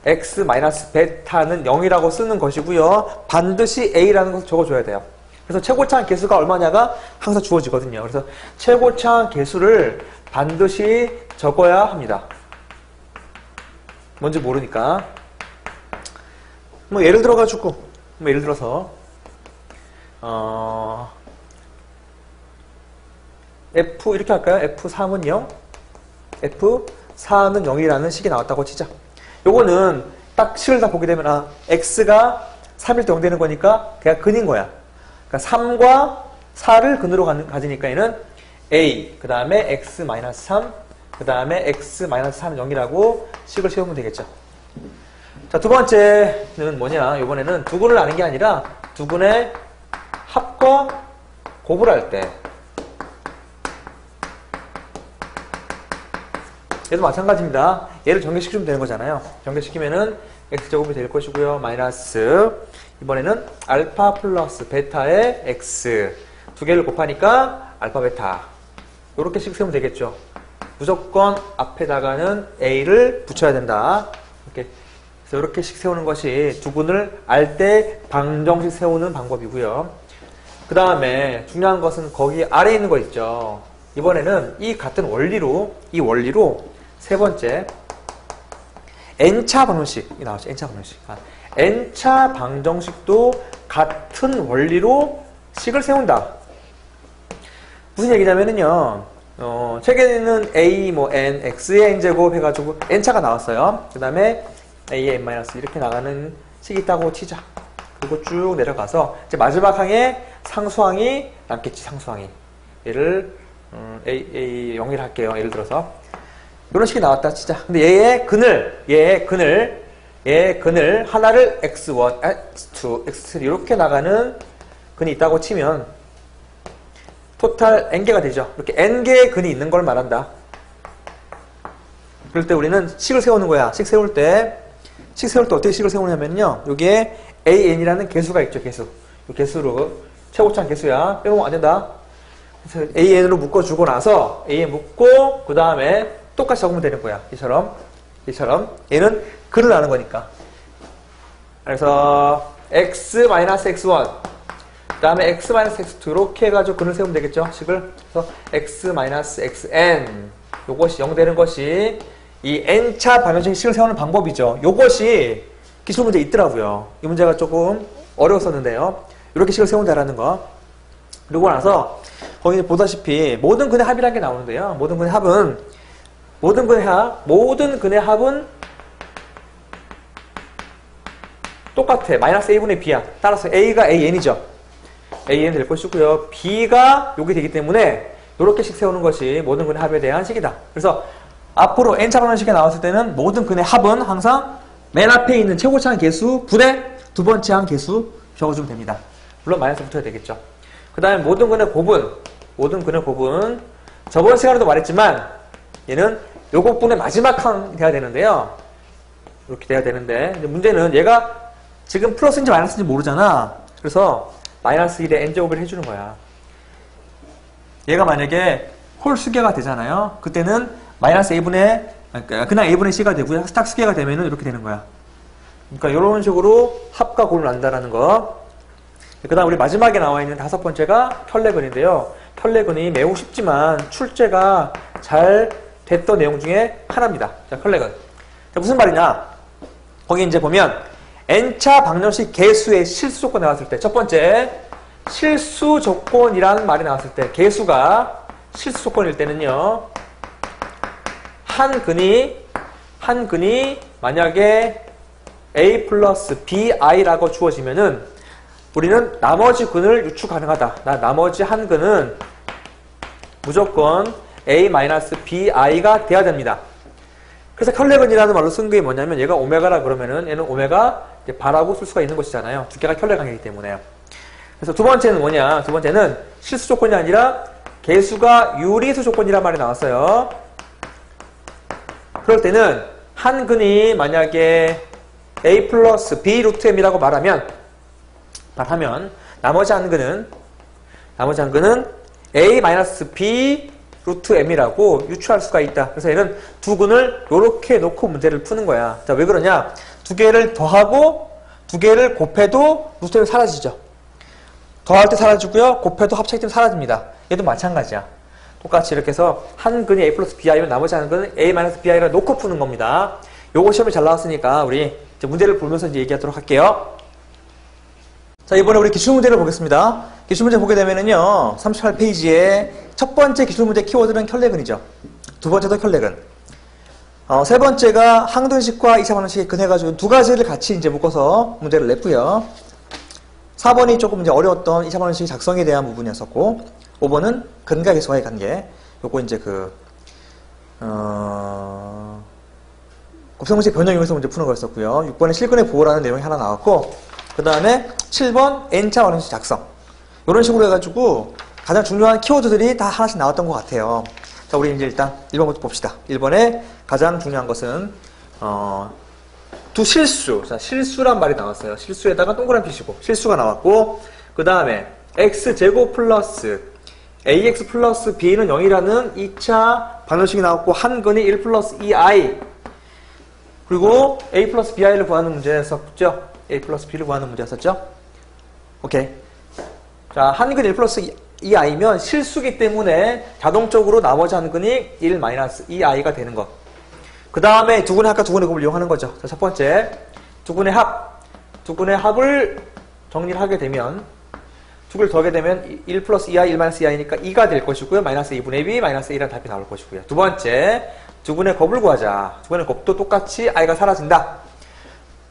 x 마이너스 베타는 0이라고 쓰는 것이고요. 반드시 a라는 것을 적어줘야 돼요. 그래서 최고차항 개수가 얼마냐가 항상 주어지거든요. 그래서 최고차항 개수를 반드시 적어야 합니다. 뭔지 모르니까. 뭐 예를 들어가지고 뭐 예를 들어서 F 이렇게 할까요? F3은 0, F4는 0이라는 식이 나왔다고 치자. 요거는 딱 식을 다 보게 되면 X가 3일 때 0 되는 거니까 그냥 근인 거야. 그러니까 3과 4를 근으로 가지니까 얘는 A, 그 다음에 X-3, 그 다음에 X-3은 0이라고 식을 세우면 되겠죠. 자, 두 번째는 뭐냐? 이번에는 두근을 아는 게 아니라 두근의 합과 곱을 할 때 얘도 마찬가지입니다. 얘를 전개시키면 되는 거잖아요. 전개시키면은 x제곱이 될 것이고요. 마이너스 이번에는 알파 플러스 베타의 x 두 개를 곱하니까 알파 베타 이렇게 식 세우면 되겠죠. 무조건 앞에다가는 a를 붙여야 된다. 이렇게 그래서 이렇게 식 세우는 것이 두근을 알 때 방정식 세우는 방법이고요. 그 다음에 중요한 것은 거기 아래에 있는 거 있죠. 이번에는 이 같은 원리로 세 번째 n차 방정식이 나왔죠. n차 방정식. n차 방정식도 같은 원리로 식을 세운다. 무슨 얘기냐면은요. 책에는 a 뭐 n x의 n제곱 해가지고 n차가 나왔어요. 그 다음에 a의 n 마이너스 이렇게 나가는 식이 있다고 치자. 그리고 쭉 내려가서 이제 마지막 항에 상수항이 남겠지. 상수항이 얘를 a 0을 할게요. 예를 들어서 이런 식이 나왔다 치자. 근데 얘의 근을 하나를 x1, x2, x3 이렇게 나가는 근이 있다고 치면 토탈 n개가 되죠. 이렇게 n개의 근이 있는 걸 말한다. 그럴 때 우리는 식을 세우는 거야. 식 세울 때 어떻게 식을 세우냐면요. 여기에 an이라는 개수가 있죠. 개수. 이 개수로 최고차는 개수야. 빼놓으면 안 된다. 그래서 an으로 묶어주고 나서 an 묶고 그 다음에 똑같이 적으면 되는 거야. 이처럼 얘는 근을 아는 거니까. 그래서 x-x1 그 다음에 x-x2 이렇게 해가지고 근을 세우면 되겠죠. 식을. 그래서 x-xn 요것이 0 되는 것이 이 n차 방정식 식을 세우는 방법이죠. 요것이 기출 문제에 있더라고요. 이 문제가 조금 어려웠었는데요. 이렇게 식을 세운다라는 거. 그리고 나서 거기 보다시피 모든 근의 합이라는 게 나오는데요. 모든 근의 합은 똑같아. 마이너스 a분의 b야. 따라서 a가 an이죠. an 될 것이고요. b가 여기 되기 때문에 이렇게 식 세우는 것이 모든 근의 합에 대한 식이다. 그래서 앞으로 n차 방정식에 나왔을 때는 모든 근의 합은 항상 맨 앞에 있는 최고차 한 개수 분의 두 번째 한 개수 적어주면 됩니다. 물론 마이너스 붙어야 되겠죠. 그 다음에 모든 근의 곱은 저번 시간에도 말했지만 얘는 요것분의 마지막 항 돼야 되는데요. 이렇게 돼야 되는데 이제 문제는 얘가 지금 플러스인지 마이너스인지 모르잖아. 그래서 마이너스 1의 n제곱을 해주는 거야. 얘가 만약에 홀수계가 되잖아요. 그때는 마이너스 a분의 그냥 a분의 c가 되고요. 스탁 수계가 되면은 이렇게 되는 거야. 그러니까 이런 식으로 합과 곱을 난다라는 거. 그 다음 우리 마지막에 나와 있는 다섯 번째가 켤레근인데요. 켤레근이 매우 쉽지만 출제가 잘 됐던 내용 중에 하나입니다. 자, 켤레근. 자, 무슨 말이냐? 거기 이제 보면 n차 방정식 개수의 실수 조건 나왔을 때 첫 번째 실수 조건이라는 말이 나왔을 때 개수가 실수 조건일 때는요. 한 근이 만약에 a 플러스 bi라고 주어지면은 우리는 나머지 근을 유추 가능하다. 나머지 한 근은 무조건 a-bi가 돼야 됩니다. 그래서 켤레근이라는 말로 쓴 게 뭐냐면 얘가 오메가라 그러면은 얘는 오메가 바라고 쓸 수가 있는 것이잖아요. 두께가 켤레강이기 때문에. 그래서 두 번째는 뭐냐? 두 번째는 실수 조건이 아니라 개수가 유리수 조건이란 말이 나왔어요. 그럴 때는 한 근이 만약에 a 플러스 b 루트 m이라고 말하면 나머지 한 근은 a 마이너스 b 루트 m이라고 유추할 수가 있다. 그래서 얘는 두 근을 이렇게 놓고 문제를 푸는 거야. 자, 왜 그러냐? 두 개를 더하고 두 개를 곱해도 루트 m이 사라지죠. 더할 때 사라지고요. 곱해도 합차기 때문에 사라집니다. 얘도 마찬가지야. 똑같이 이렇게 해서 한 근이 a 플러스 bi면 나머지 한 근은 a 마이너스 bi를 놓고 푸는 겁니다. 요거 시험에 잘 나왔으니까 우리 이제 문제를 보면서 이제 얘기하도록 할게요. 자, 이번에 우리 기출문제를 보겠습니다. 기출문제 보게 되면은요, 38페이지에 첫 번째 기출문제 키워드는 켤레근이죠. 두 번째도 켤레근. 세 번째가 항등식과 2차 반응식의 근 해가지고 두 가지를 같이 이제 묶어서 문제를 냈고요. 4번이 조금 이제 어려웠던 2차 반응식의 작성에 대한 부분이었었고, 5번은 근과 계수와의 관계. 요거 이제 곱셈공식 변형에서 문제 푸는 거였었고요. 6번에 실근의 보호라는 내용이 하나 나왔고, 그 다음에 7번 N차 반응식 작성. 이런 식으로 해가지고 가장 중요한 키워드들이 다 하나씩 나왔던 것 같아요. 자, 우리 이제 일단 1번부터 봅시다. 1번에 가장 중요한 것은, 두 실수. 자, 실수란 말이 나왔어요. 실수에다가 동그라미 피시고, 실수가 나왔고, 그 다음에 x제곱 플러스 ax 플러스 b는 0이라는 2차 반응식이 나왔고, 한 근이 1 플러스 2i. 그리고 a 플러스 bi를 구하는 문제였었죠. a 플러스 b를 구하는 문제였었죠. 오케이. 자, 한 근 1 플러스 2i면 실수기 때문에 자동적으로 나머지 한 근이 1 마이너스 2i가 되는 것. 그 다음에 두근의 합과 두근의 곱을 이용하는 거죠. 자, 첫 번째. 두근의 합. 두근의 합을 정리를 하게 되면, 두 개를 더하게 되면 1 플러스 2i, 1 마이너스 2i니까 2가 될 것이고요. 마이너스 2분의 b, 마이너스 1이라는 답이 나올 것이고요. 두 번째. 두근의 곱을 구하자. 두근의 곱도 똑같이 i가 사라진다.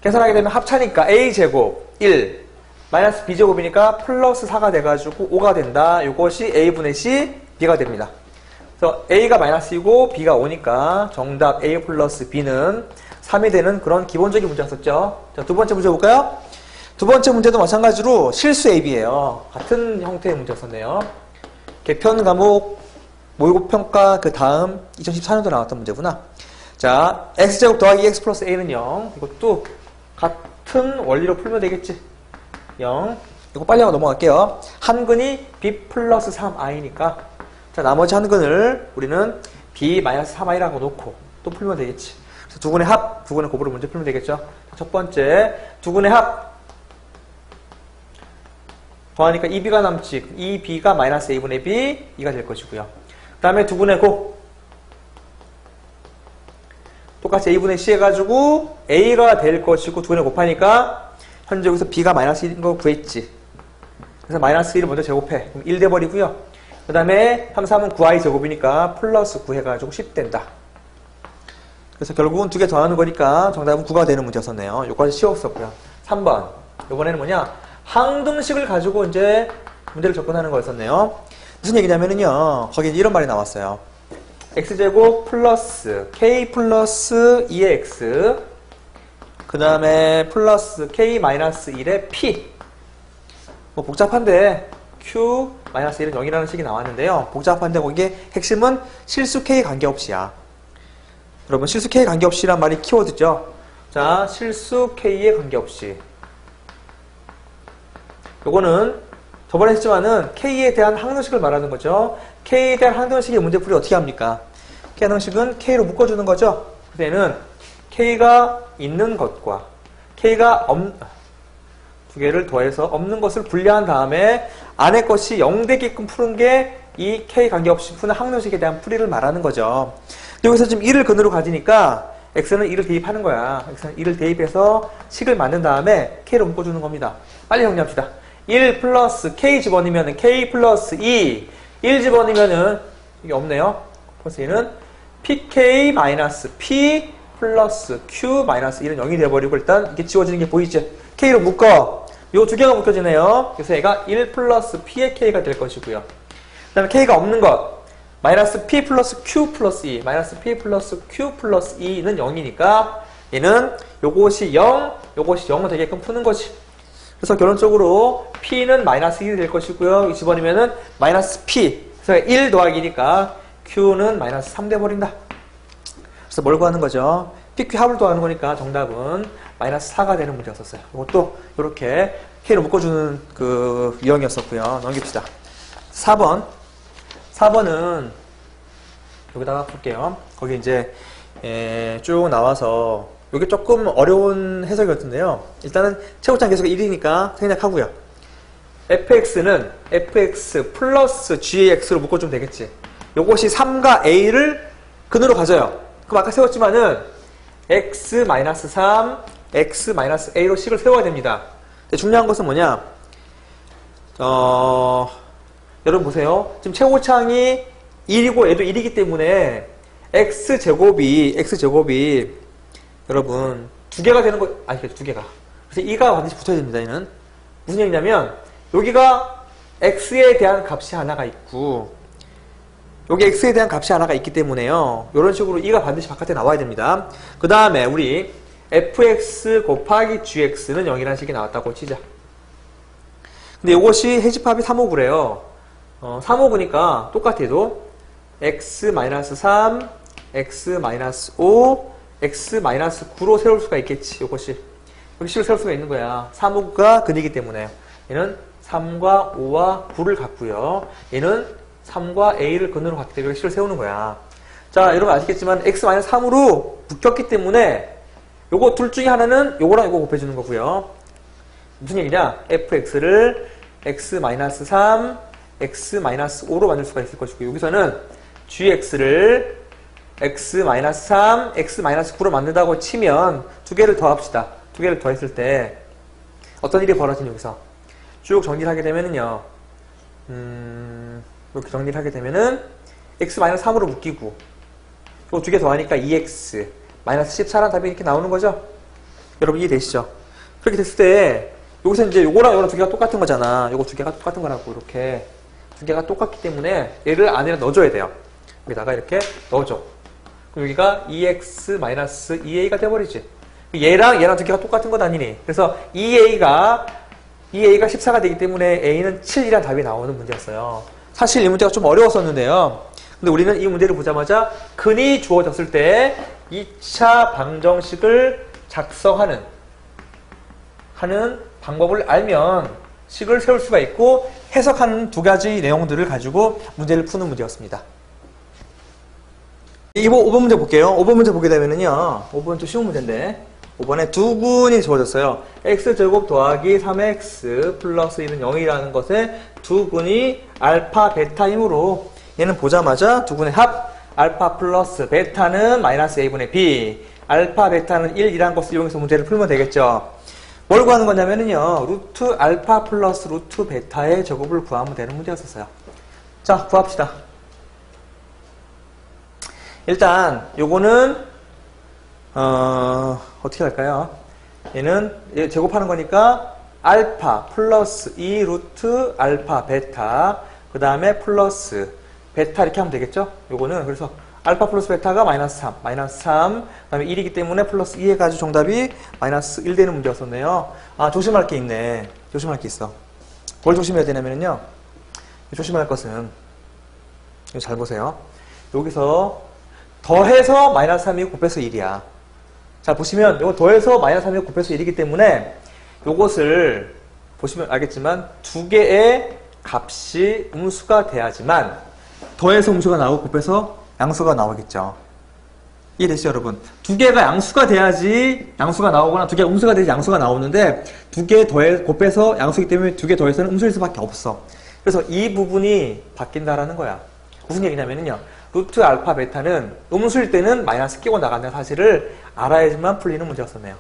계산하게 되면 합차니까 a제곱 1, 마이너스 b제곱이니까 플러스 4가 돼가지고 5가 된다. 이것이 a분의 c, b가 됩니다. 그래서 a가 마이너스이고 b가 5니까 정답 a 플러스 b는 3이 되는 그런 기본적인 문제였었죠. 자, 두 번째 문제 볼까요? 두 번째 문제도 마찬가지로 실수 AB예요. 같은 형태의 문제였었네요. 개편 과목 모의고평가 그 다음 2014년도 나왔던 문제구나. 자, x제곱 더하기 x 플러스 a는 0. 이것도 같은 원리로 풀면 되겠지. 0. 이거 빨리 하고 넘어갈게요. 한 근이 b 플러스 3i니까 자, 나머지 한 근을 우리는 b 마이너스 3i라고 놓고 또 풀면 되겠지. 그래서 두 근의 합, 두 근의 곱으로 문제 풀면 되겠죠. 첫 번째, 두 근의 합 더하니까 2b가 남지. 2b가 마이너스 a분의 b, 2가 될 것이고요. 그 다음에 두 근의 곱 똑같이 a분의 c 해가지고 a가 될 것이고 두 근의 곱하니까 현재 여기서 b가 마이너스 1인 거 구했지. 그래서 마이너스 1을 먼저 제곱해. 그럼 1 돼버리고요. 그 다음에 3, 3은 9i 제곱이니까 플러스 9 해가지고 10 된다. 그래서 결국은 두 개 더하는 거니까 정답은 9가 되는 문제였었네요. 요까지 쉬웠었고요. 3번. 요번에는 뭐냐? 항등식을 가지고 이제 문제를 접근하는 거였었네요. 무슨 얘기냐면은요. 거기 이런 말이 나왔어요. x제곱 플러스 k 플러스 2x 그 다음에 플러스 k 마이너스 1의 p 뭐 복잡한데 q 마이너스 1은 0이라는 식이 나왔는데요. 복잡한데 거기에 핵심은 실수 k 관계없이야. 여러분 실수 k 관계없이란 말이 키워드죠. 자, 실수 k에 관계없이 요거는 저번에 했지만은 k에 대한 항등식을 말하는 거죠. k에 대한 항등식의 문제풀이 어떻게 합니까? k 항등식은 k로 묶어주는 거죠. 그때는 k가 있는 것과 k가 두 개를 더해서 없는 것을 분리한 다음에 안에 것이 0 되게끔 푸는 게 이 k 관계없이 푸는 항등식에 대한 풀이를 말하는 거죠. 여기서 지금 1을 근으로 가지니까 x는 1을 대입하는 거야. x는 1을 대입해서 식을 만든 다음에 k로 묶어주는 겁니다. 빨리 정리합시다. 1 플러스 k 집어넣으면 k 플러스 2 1 집어넣으면은 이게 없네요. 플러스 2는 pk 마이너스 p 플러스 q 마이너스 1은 0이 되어버리고 일단 이게 지워지는 게 보이죠? k로 묶어. 요 두 개가 묶여지네요. 그래서 얘가 1 플러스 p의 k가 될 것이고요. 그 다음에 k가 없는 것 마이너스 p 플러스 q 플러스 2 마이너스 p 플러스 q 플러스 2는 0이니까 얘는 요것이 0 요것이 0 되게끔 푸는 거지. 그래서 결론적으로 p는 마이너스 1이 될 것이고요. 집어넣으면은 마이너스 p 그래서 1 더하기니까 q는 마이너스 3 돼버린다. 그래서 뭘 구하는 거죠? PQ 합을 더하는 거니까 정답은 마이너스 4가 되는 문제였었어요. 이것도 이렇게 K로 묶어주는 그 유형이었었고요. 넘깁시다. 4번. 4번은 여기다가 볼게요. 거기 이제 쭉 나와서 이게 조금 어려운 해석이 같은데요. 일단은 최고점 계수가 1이니까 생략하고요. fx는 fx 플러스 gx로 묶어주면 되겠지. 요것이 3과 a를 근으로 가져요. 그럼 아까 세웠지만은 x-3, x-a로 식을 세워야 됩니다. 근데 중요한 것은 뭐냐? 여러분 보세요. 지금 최고차항이 1이고 얘도 1이기 때문에 x제곱이 여러분 두 개가 되는 거, 아니 두 개가. 그래서 2가 반드시 붙어야 됩니다. 얘는 무슨 얘기냐면 여기가 x에 대한 값이 하나가 있고 여기 x에 대한 값이 하나가 있기 때문에요. 이런 식으로 2가 반드시 바깥에 나와야 됩니다. 그 다음에 우리 fx 곱하기 gx는 0이라는 식이 나왔다고 치자. 근데 이것이 해집합이 3호구래요. 3호구니까 똑같아도 x-3, x-5, x-9로 세울 수가 있겠지. 이것이 여기 식을 세울 수가 있는 거야. 3호구가 근이기 때문에 얘는 3과 5와 9를 갖고요. 얘는 3과 a를 근으로 갖기 때문에 식을 세우는 거야. 자, 여러분 아시겠지만 x-3으로 묶였기 때문에 요거 둘 중에 하나는 요거랑 요거 곱해주는 거고요. 무슨 얘기냐? fx를 x-3, x-5로 만들 수가 있을 것이고 여기서는 gx를 x-3, x-9로 만든다고 치면 두 개를 더합시다. 두 개를 더했을 때 어떤 일이 벌어지냐 여기서 쭉 정리를 하게 되면은요. 이렇게 정리를 하게 되면은 x-3으로 묶이고 또 두 개 더하니까 2x 마이너스 14라는 답이 이렇게 나오는 거죠. 여러분 이해되시죠? 그렇게 됐을 때 여기서 이제 요거랑 요거랑 두 개가 똑같은 거잖아. 요거 두 개가 똑같은 거라고 이렇게 두 개가 똑같기 때문에 얘를 안에 넣어줘야 돼요. 여기다가 이렇게 넣어줘. 그럼 여기가 2x-2a가 돼버리지. 얘랑 두 개가 똑같은 건 아니니. 그래서 2a가 14가 되기 때문에 a는 7이라는 답이 나오는 문제였어요. 사실 이 문제가 좀 어려웠었는데요. 근데 우리는 이 문제를 보자마자 근이 주어졌을 때 2차 방정식을 작성하는 방법을 알면 식을 세울 수가 있고 해석하는 두 가지 내용들을 가지고 문제를 푸는 문제였습니다. 5번 문제 볼게요. 5번 문제 보게 되면은요. 5번 좀 쉬운 문제인데 5번에 두 근이 주어졌어요. x제곱 더하기 3x 플러스 1은 0이라는 것에 두 근이 알파 베타이므로 얘는 보자마자 두 근의 합 알파 플러스 베타는 마이너스 a분의 b 알파 베타는 1이라는 것을 이용해서 문제를 풀면 되겠죠. 뭘 구하는 거냐면은요. 루트 알파 플러스 루트 베타의 제곱을 구하면 되는 문제였었어요. 자, 구합시다. 일단 요거는 어떻게 할까요? 얘는 제곱하는 거니까 알파 플러스 2 루트 알파 베타 그 다음에 플러스 베타 이렇게 하면 되겠죠? 요거는 그래서 알파 플러스 베타가 마이너스 3 그 다음에 1이기 때문에 플러스 2 해가지고 정답이 마이너스 1 되는 문제였었네요. 아, 조심할 게 있네. 조심할 게 있어. 뭘 조심해야 되냐면요. 조심할 것은 이거 잘 보세요. 여기서 더해서 마이너스 3이 곱해서 1이야. 자, 보시면 이거 더해서 마이너스 3이 곱해서 1이기 때문에 이것을 보시면 알겠지만 두 개의 값이 음수가 돼야지만 더해서 음수가 나오고 곱해서 양수가 나오겠죠. 이해되시죠, 여러분? 두 개가 양수가 돼야지 양수가 나오거나 두 개가 음수가 돼야지 양수가 나오는데 두 개 곱해서 양수이기 때문에 두 개 더해서는 음수일 수밖에 없어. 그래서 이 부분이 바뀐다라는 거야. 무슨 얘기냐면요. 루트 알파 베타는 음수일 때는 마이너스 끼고 나간다는 사실을 알아야지만 풀리는 문제였었네요.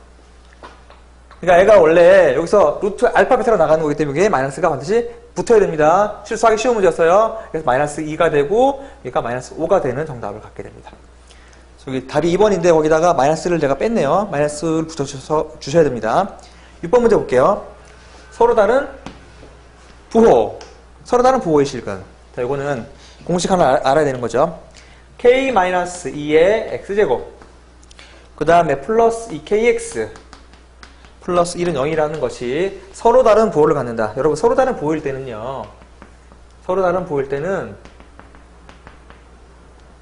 그러니까 얘가 원래 여기서 루트 알파 베타로 나가는 거기 때문에 마이너스가 반드시 붙어야 됩니다. 실수하기 쉬운 문제였어요. 그래서 마이너스 2가 되고 얘가 마이너스 5가 되는 정답을 갖게 됩니다. 여기 답이 2번인데 거기다가 마이너스를 제가 뺐네요. 마이너스를 붙여주셔야 됩니다. 6번 문제 볼게요. 서로 다른 부호의 실근. 자, 이거는 공식 하나 알아야 되는 거죠. k-2의 x제곱 그 다음에 플러스 2kx 플러스 1은 0이라는 것이 서로 다른 부호를 갖는다. 여러분 서로 다른 부호일 때는요. 서로 다른 부호일 때는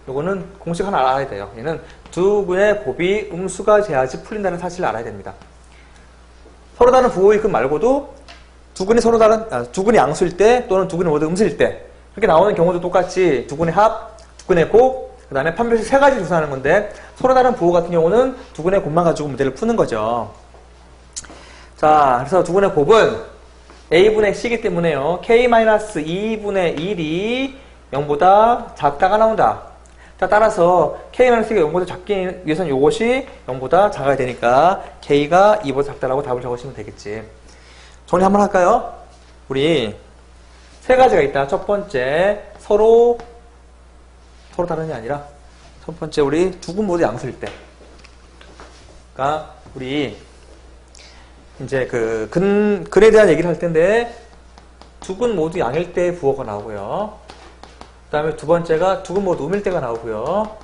요거는 공식 하나 알아야 돼요. 얘는 두 근의 곱이 음수가 돼야지 풀린다는 사실을 알아야 됩니다. 서로 다른 부호의 근 말고도 두 근이 양수일 때 또는 두 근이 모두 음수일 때 그렇게 나오는 경우도 똑같이 두 근의 합, 두 근의 곱, 그 다음에 판별식 세 가지 조사하는 건데 서로 다른 부호 같은 경우는 두 근의 곱만 가지고 문제를 푸는 거죠. 자, 그래서 두 근의 곱은 a분의 c이기 때문에요. k-2분의 1이 0보다 작다가 나온다. 자, 따라서 K가 0보다 작기 위해서는 이것이 0보다 작아야 되니까 K가 2보다 작다라고 답을 적으시면 되겠지. 정리 한번 할까요? 우리 세 가지가 있다. 첫 번째, 서로 다른 게 아니라 첫 번째, 우리 두 근 모두 양수일 때. 그러니까 우리 이제 그 근에 대한 얘기를 할 텐데 두 근 모두 양일 때 부호가 나오고요. 그 다음에 두 번째가 두 근 모두 음일 때가 나오고요.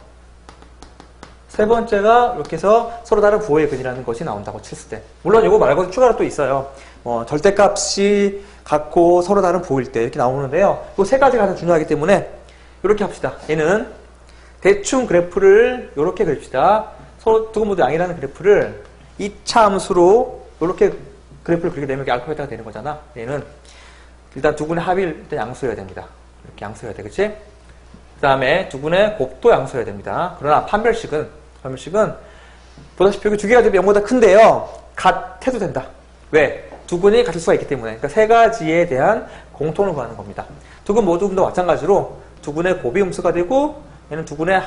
세 번째가 이렇게 해서 서로 다른 부호의 근이라는 것이 나온다고 쳤을 때. 물론 이거 말고도 추가로 또 있어요. 절대값이 같고 서로 다른 부호일 때 이렇게 나오는데요. 이 세 가지가 가장 중요하기 때문에 이렇게 합시다. 얘는 대충 그래프를 이렇게 그립시다. 서로 두 근 모두 양이라는 그래프를 2차 함수로 이렇게 그래프를 그리게 되면 이게 알파벳가 되는 거잖아. 얘는 일단 두 근의 합이 일단 양수여야 됩니다. 이렇게 양수여야 돼, 그치? 그 다음에 두 근의 곱도 양수여야 됩니다. 그러나 판별식은 보다시피 여기 두 개가 되면 0보다 큰데요. 같아도 된다. 왜? 두 근이 같을 수가 있기 때문에. 그러니까 세 가지에 대한 공통을 구하는 겁니다. 두 근 모두 음도 마찬가지로 두 근의 곱이 음수가 되고 얘는 두 근의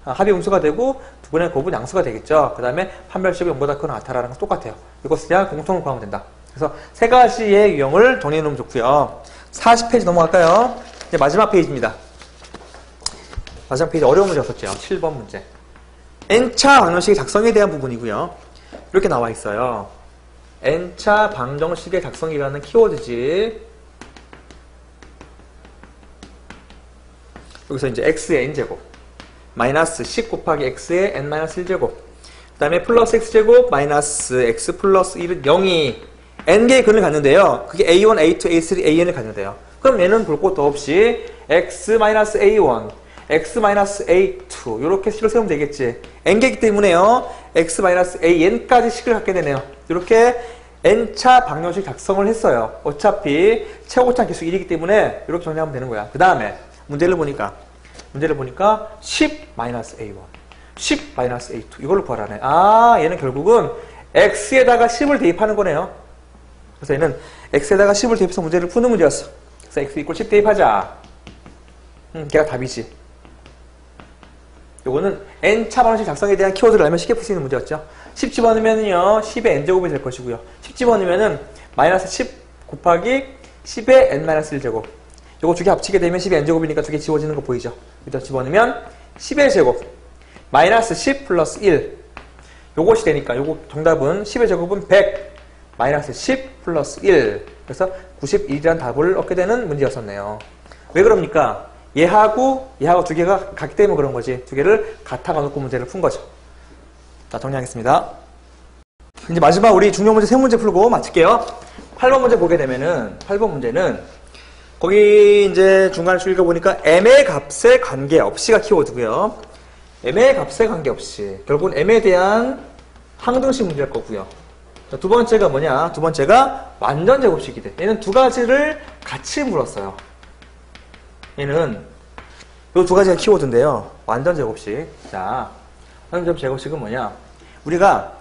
합이 음수가 되고 두 근의 곱은 양수가 되겠죠. 그 다음에 판별식이 0보다 크거나 같다라는 건 똑같아요. 이것에 대한 공통을 구하면 된다. 그래서 세 가지의 유형을 정리해 놓으면 좋고요. 40페이지 넘어갈까요? 이제 마지막 페이지입니다. 마지막 페이지 어려운 문제였었죠. 7번 문제. N차 방정식의 작성에 대한 부분이고요. 이렇게 나와 있어요. N차 방정식의 작성이라는 키워드지. 여기서 이제 x의 n제곱 마이너스 10 곱하기 x의 n-1제곱 그 다음에 플러스 x제곱 마이너스 x 플러스 1은 0이 n개의 근을 갖는데요. 그게 a1, a2, a3, an을 갖는데요. 그럼 얘는 볼 것도 없이 x-a1, x-a2 이렇게 식을 세우면 되겠지. n개이기 때문에요. x-an까지 식을 갖게 되네요. 이렇게 n차 방정식 작성을 했어요. 어차피 최고차 계수 1이기 때문에 이렇게 정리하면 되는 거야. 그 다음에 문제를 보니까 10-a1, 10-a2 이걸로 구하라네. 얘는 결국은 x에다가 10을 대입하는 거네요. 그래서 얘는 x에다가 10을 대입해서 문제를 푸는 문제였어. 그래서 x = 10 대입하자. 걔가 답이지. 요거는 n차 방정식 작성에 대한 키워드를 알면 쉽게 풀 수 있는 문제였죠. 10 집어넣으면요 10의 n제곱이 될 것이고요. 10 집어넣으면은 마이너스 10 곱하기 10의 n-1제곱. 요거 두 개 합치게 되면 10의 n제곱이니까 두 개 지워지는 거 보이죠? 여기다 집어넣으면 10의 제곱 마이너스 10 플러스 1 요것이 되니까 요거 정답은 10의 제곱은 100 마이너스 10 플러스 1 그래서 91이라는 답을 얻게 되는 문제였었네요. 왜 그럽니까? 얘하고 두 개가 같기 때문에 그런 거지. 두 개를 같아가 놓고 문제를 푼 거죠. 자, 정리하겠습니다. 이제 마지막 우리 중요 문제 3문제 풀고 마칠게요. 8번 문제 보게 되면은 8번 문제는 거기 이제 중간에 쭉 읽어보니까 m의 값에 관계없이가 키워드고요. m의 값에 관계없이. 결국은 m에 대한 항등식 문제일 거고요. 자, 두 번째가 뭐냐? 두 번째가 완전 제곱식이 돼. 얘는 두 가지를 같이 물었어요. 얘는 이 두 가지가 키워드인데요. 완전 제곱식. 자, 완전 제곱식은 뭐냐? 우리가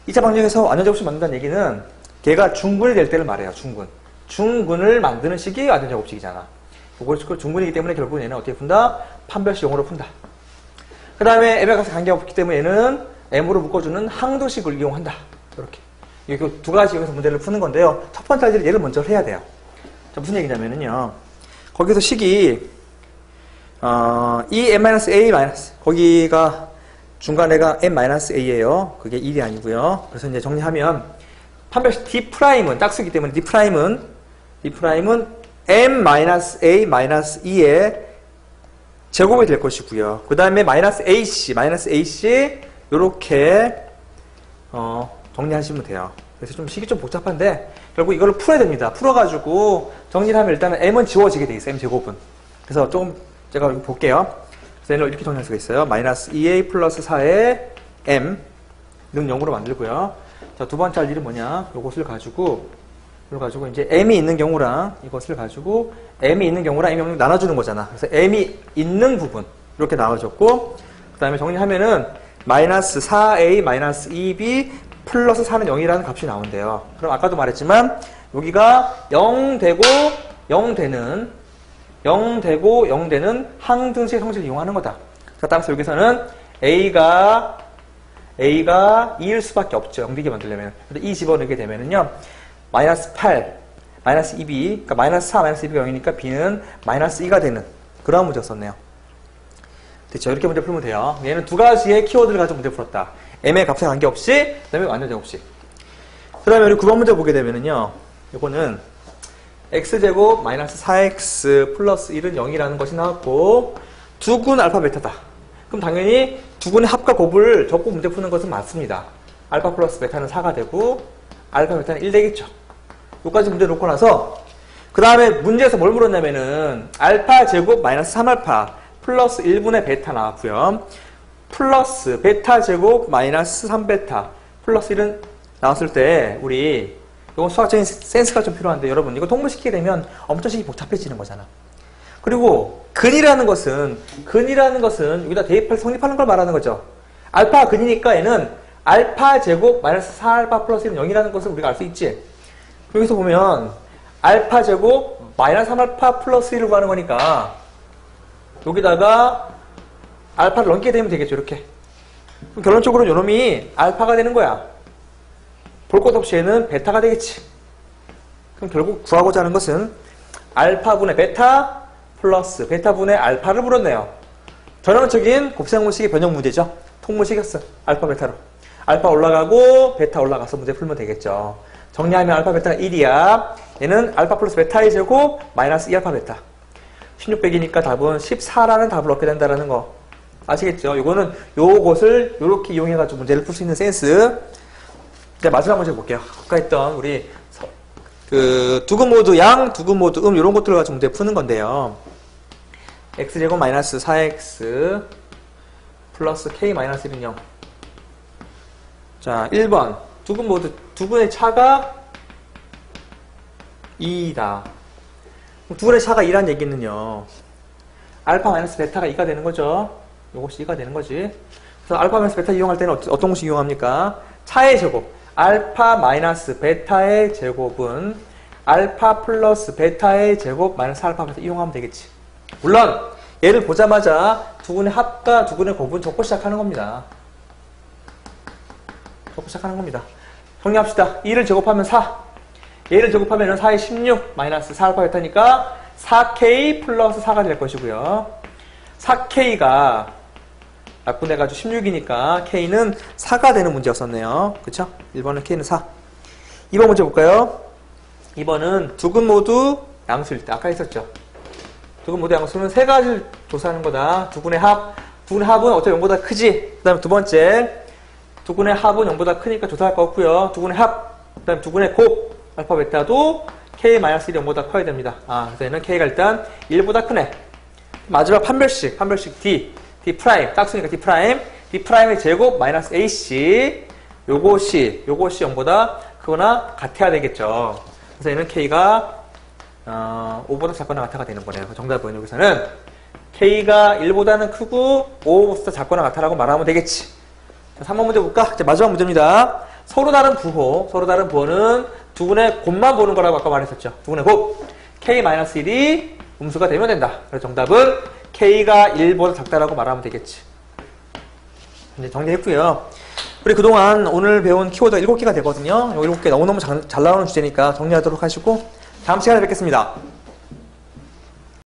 2차 방정식에서 완전 제곱식 만든다는 얘기는 걔가 중근이 될 때를 말해요. 중근을 만드는 식이 완전 제곱식이잖아. 이걸 중근이기 때문에 결국은 얘는 어떻게 푼다? 판별식용으로 푼다. 그 다음에 m에 값에 관계가 없기 때문에 얘는 m으로 묶어주는 항등식을 이용한다. 이렇게. 이렇게 두 가지 이용해서 문제를 푸는 건데요. 첫 번째 할 때는 얘를 먼저 해야 돼요. 자, 무슨 얘기냐면은요. 거기서 식이 이 m-a 거기가 중간에가 m-a예요. 그게 1이 아니고요. 그래서 이제 정리하면 판별식 D'은 짝수이기 때문에 D'은 m-a-2의 제곱이 될 것이고요. 그 다음에 -ac 요렇게 정리하시면 돼요. 그래서 좀 식이 좀 복잡한데 결국 이거를 풀어야 됩니다. 풀어가지고 정리를 하면 일단은 m은 지워지게 돼 있어요. m제곱은. 그래서 조금 제가 여기 볼게요. 그래서 얘를 이렇게 정리할 수가 있어요. -2a 플러스 4의 m는 0으로 만들고요. 자, 두 번째 할 일은 뭐냐? 요것을 가지고 이제 m이 있는 경우랑 이것을 가지고 m이 있는 경우랑 m이 없는 경우 나눠주는 거잖아. 그래서 m이 있는 부분 이렇게 나눠줬고 그 다음에 정리하면은 -4a 2b 플러스 4는 0이라는 값이 나온대요. 그럼 아까도 말했지만 여기가 0 되고 0 되는 0되고 0되는 항등식의 성질을 이용하는 거다. 자, 따라서 여기서는 A가 2일 수밖에 없죠. 0되게 만들려면. 근데 2 집어넣게 되면은요, 마이너스 8, 마이너스 2b, 그러니까 마이너스 4, 마이너스 2b가 0이니까 b는 마이너스 2가 되는 그런 문제가 썼네요. 됐죠? 이렇게 문제 풀면 돼요. 얘는 두 가지의 키워드를 가지고 문제 풀었다. m의 값에 관계없이, 그 다음에 완전 제곱식. 그 다음에 우리 9번 문제 보게 되면은요, 요거는 x제곱 마이너스 4x 플러스 1은 0이라는 것이 나왔고, 두근 알파 베타다. 그럼 당연히 두근의 합과 곱을 적고 문제 푸는 것은 맞습니다. 알파 플러스 베타는 4가 되고, 알파 베타는 1 되겠죠. 여기까지 문제 놓고 나서, 그 다음에 문제에서 뭘 물었냐면은, 알파 제곱 마이너스 3알파 플러스 1분의 베타 나왔고요. 플러스 베타 제곱 마이너스 3베타 플러스 1은 나왔을 때, 우리, 이건 수학적인 센스가 좀 필요한데, 여러분, 이거 통분시키게 되면 엄청나게 복잡해지는 거잖아. 그리고, 근이라는 것은 여기다 대입할, 성립하는 걸 말하는 거죠. 알파가 근이니까 얘는 알파 제곱 마이너스 4알파 플러스 1은 0이라는 것을 우리가 알 수 있지. 여기서 보면, 알파 제곱 마이너스 3알파 플러스 1을 구하는 거니까, 여기다가 알파를 넘기게 되면 되겠죠, 이렇게. 그럼 결론적으로 요놈이 알파가 되는 거야. 볼 것 없이 얘는 베타가 되겠지. 그럼 결국 구하고자 하는 것은 알파분의 베타 플러스 베타분의 알파를 물었네요. 전형적인 곱셈공식의 변형 문제죠. 통문식이었어. 알파 베타로. 알파 올라가고 베타 올라가서 문제 풀면 되겠죠. 정리하면 알파 베타가 1이야. 얘는 알파 플러스 베타의 제곱 마이너스 2알파 베타. 1600이니까 답은 14라는 답을 얻게 된다는 거. 아시겠죠? 이거는 요것을 요렇게 이용해가지고 문제를 풀 수 있는 센스. 이제 마지막 문제 볼게요. 아까 했던 우리 두근 모드 양, 두근 모드 이런 것들을 가지고 문제 푸는 건데요. x제곱 마이너스 4x 플러스 k 마이너스 1은 0. 자, 1번 두근 모드 두근의 차가 2다. 두근의 차가 2란 얘기는요, 알파 마이너스 베타가 2가 되는 거죠. 요것이 2가 되는 거지. 그래서 알파 마이너스 베타 이용할 때는 어떤 공식 이용합니까? 차의 제곱. 알파 마이너스 베타의 제곱은 알파 플러스 베타의 제곱 마이너스 알파 베타 이용하면 되겠지. 물론 얘를 보자마자 두근의 합과 두근의 곱은 적고 시작하는 겁니다. 적고 시작하는 겁니다. 정리합시다. 2를 제곱하면 4. 얘를 제곱하면 4의 16 마이너스 4알파 베타니까 4k 플러스 4가 될 것이고요. 4k가 약분해가지고 16이니까 K는 4가 되는 문제였었네요. 그쵸? 1번은 K는 4. 2번 문제 볼까요? 2번은 두근 모두 양수일 때. 아까 했었죠. 두근 모두 양수는 세 가지를 조사하는 거다. 두근의 합. 두근의 합은 어차피 0보다 크지. 그 다음에 두 번째. 두근의 합은 0보다 크니까 조사할 거 없고요. 두근의 합. 그 다음에 두근의 곱. 알파 베타도 K-1이 0보다 커야 됩니다. 그래서 얘는 K가 일단 1보다 크네. 마지막 판별식 D. D 프라임, 짝수니까 D 프라임, D 프라임의 제곱 마이너스 AC, 요것이 0보다 크거나 같아야 되겠죠. 그래서 얘는 K가 5보다 작거나 같아가 되는 거네요. 정답은 여기서는 K가 1보다는 크고 5보다 작거나 같아라고 말하면 되겠지. 자, 3번 문제 볼까? 이제 마지막 문제입니다. 서로 다른 부호는 두근의 곱만 보는 거라고 아까 말했었죠. 두근의 곱. K-1이 음수가 되면 된다. 그래서 정답은 K가 1보다 작다라고 말하면 되겠지. 이제 정리했고요. 우리 그동안 오늘 배운 키워드가 7개가 되거든요. 7개 너무너무 잘 나오는 주제니까 정리하도록 하시고 다음 시간에 뵙겠습니다.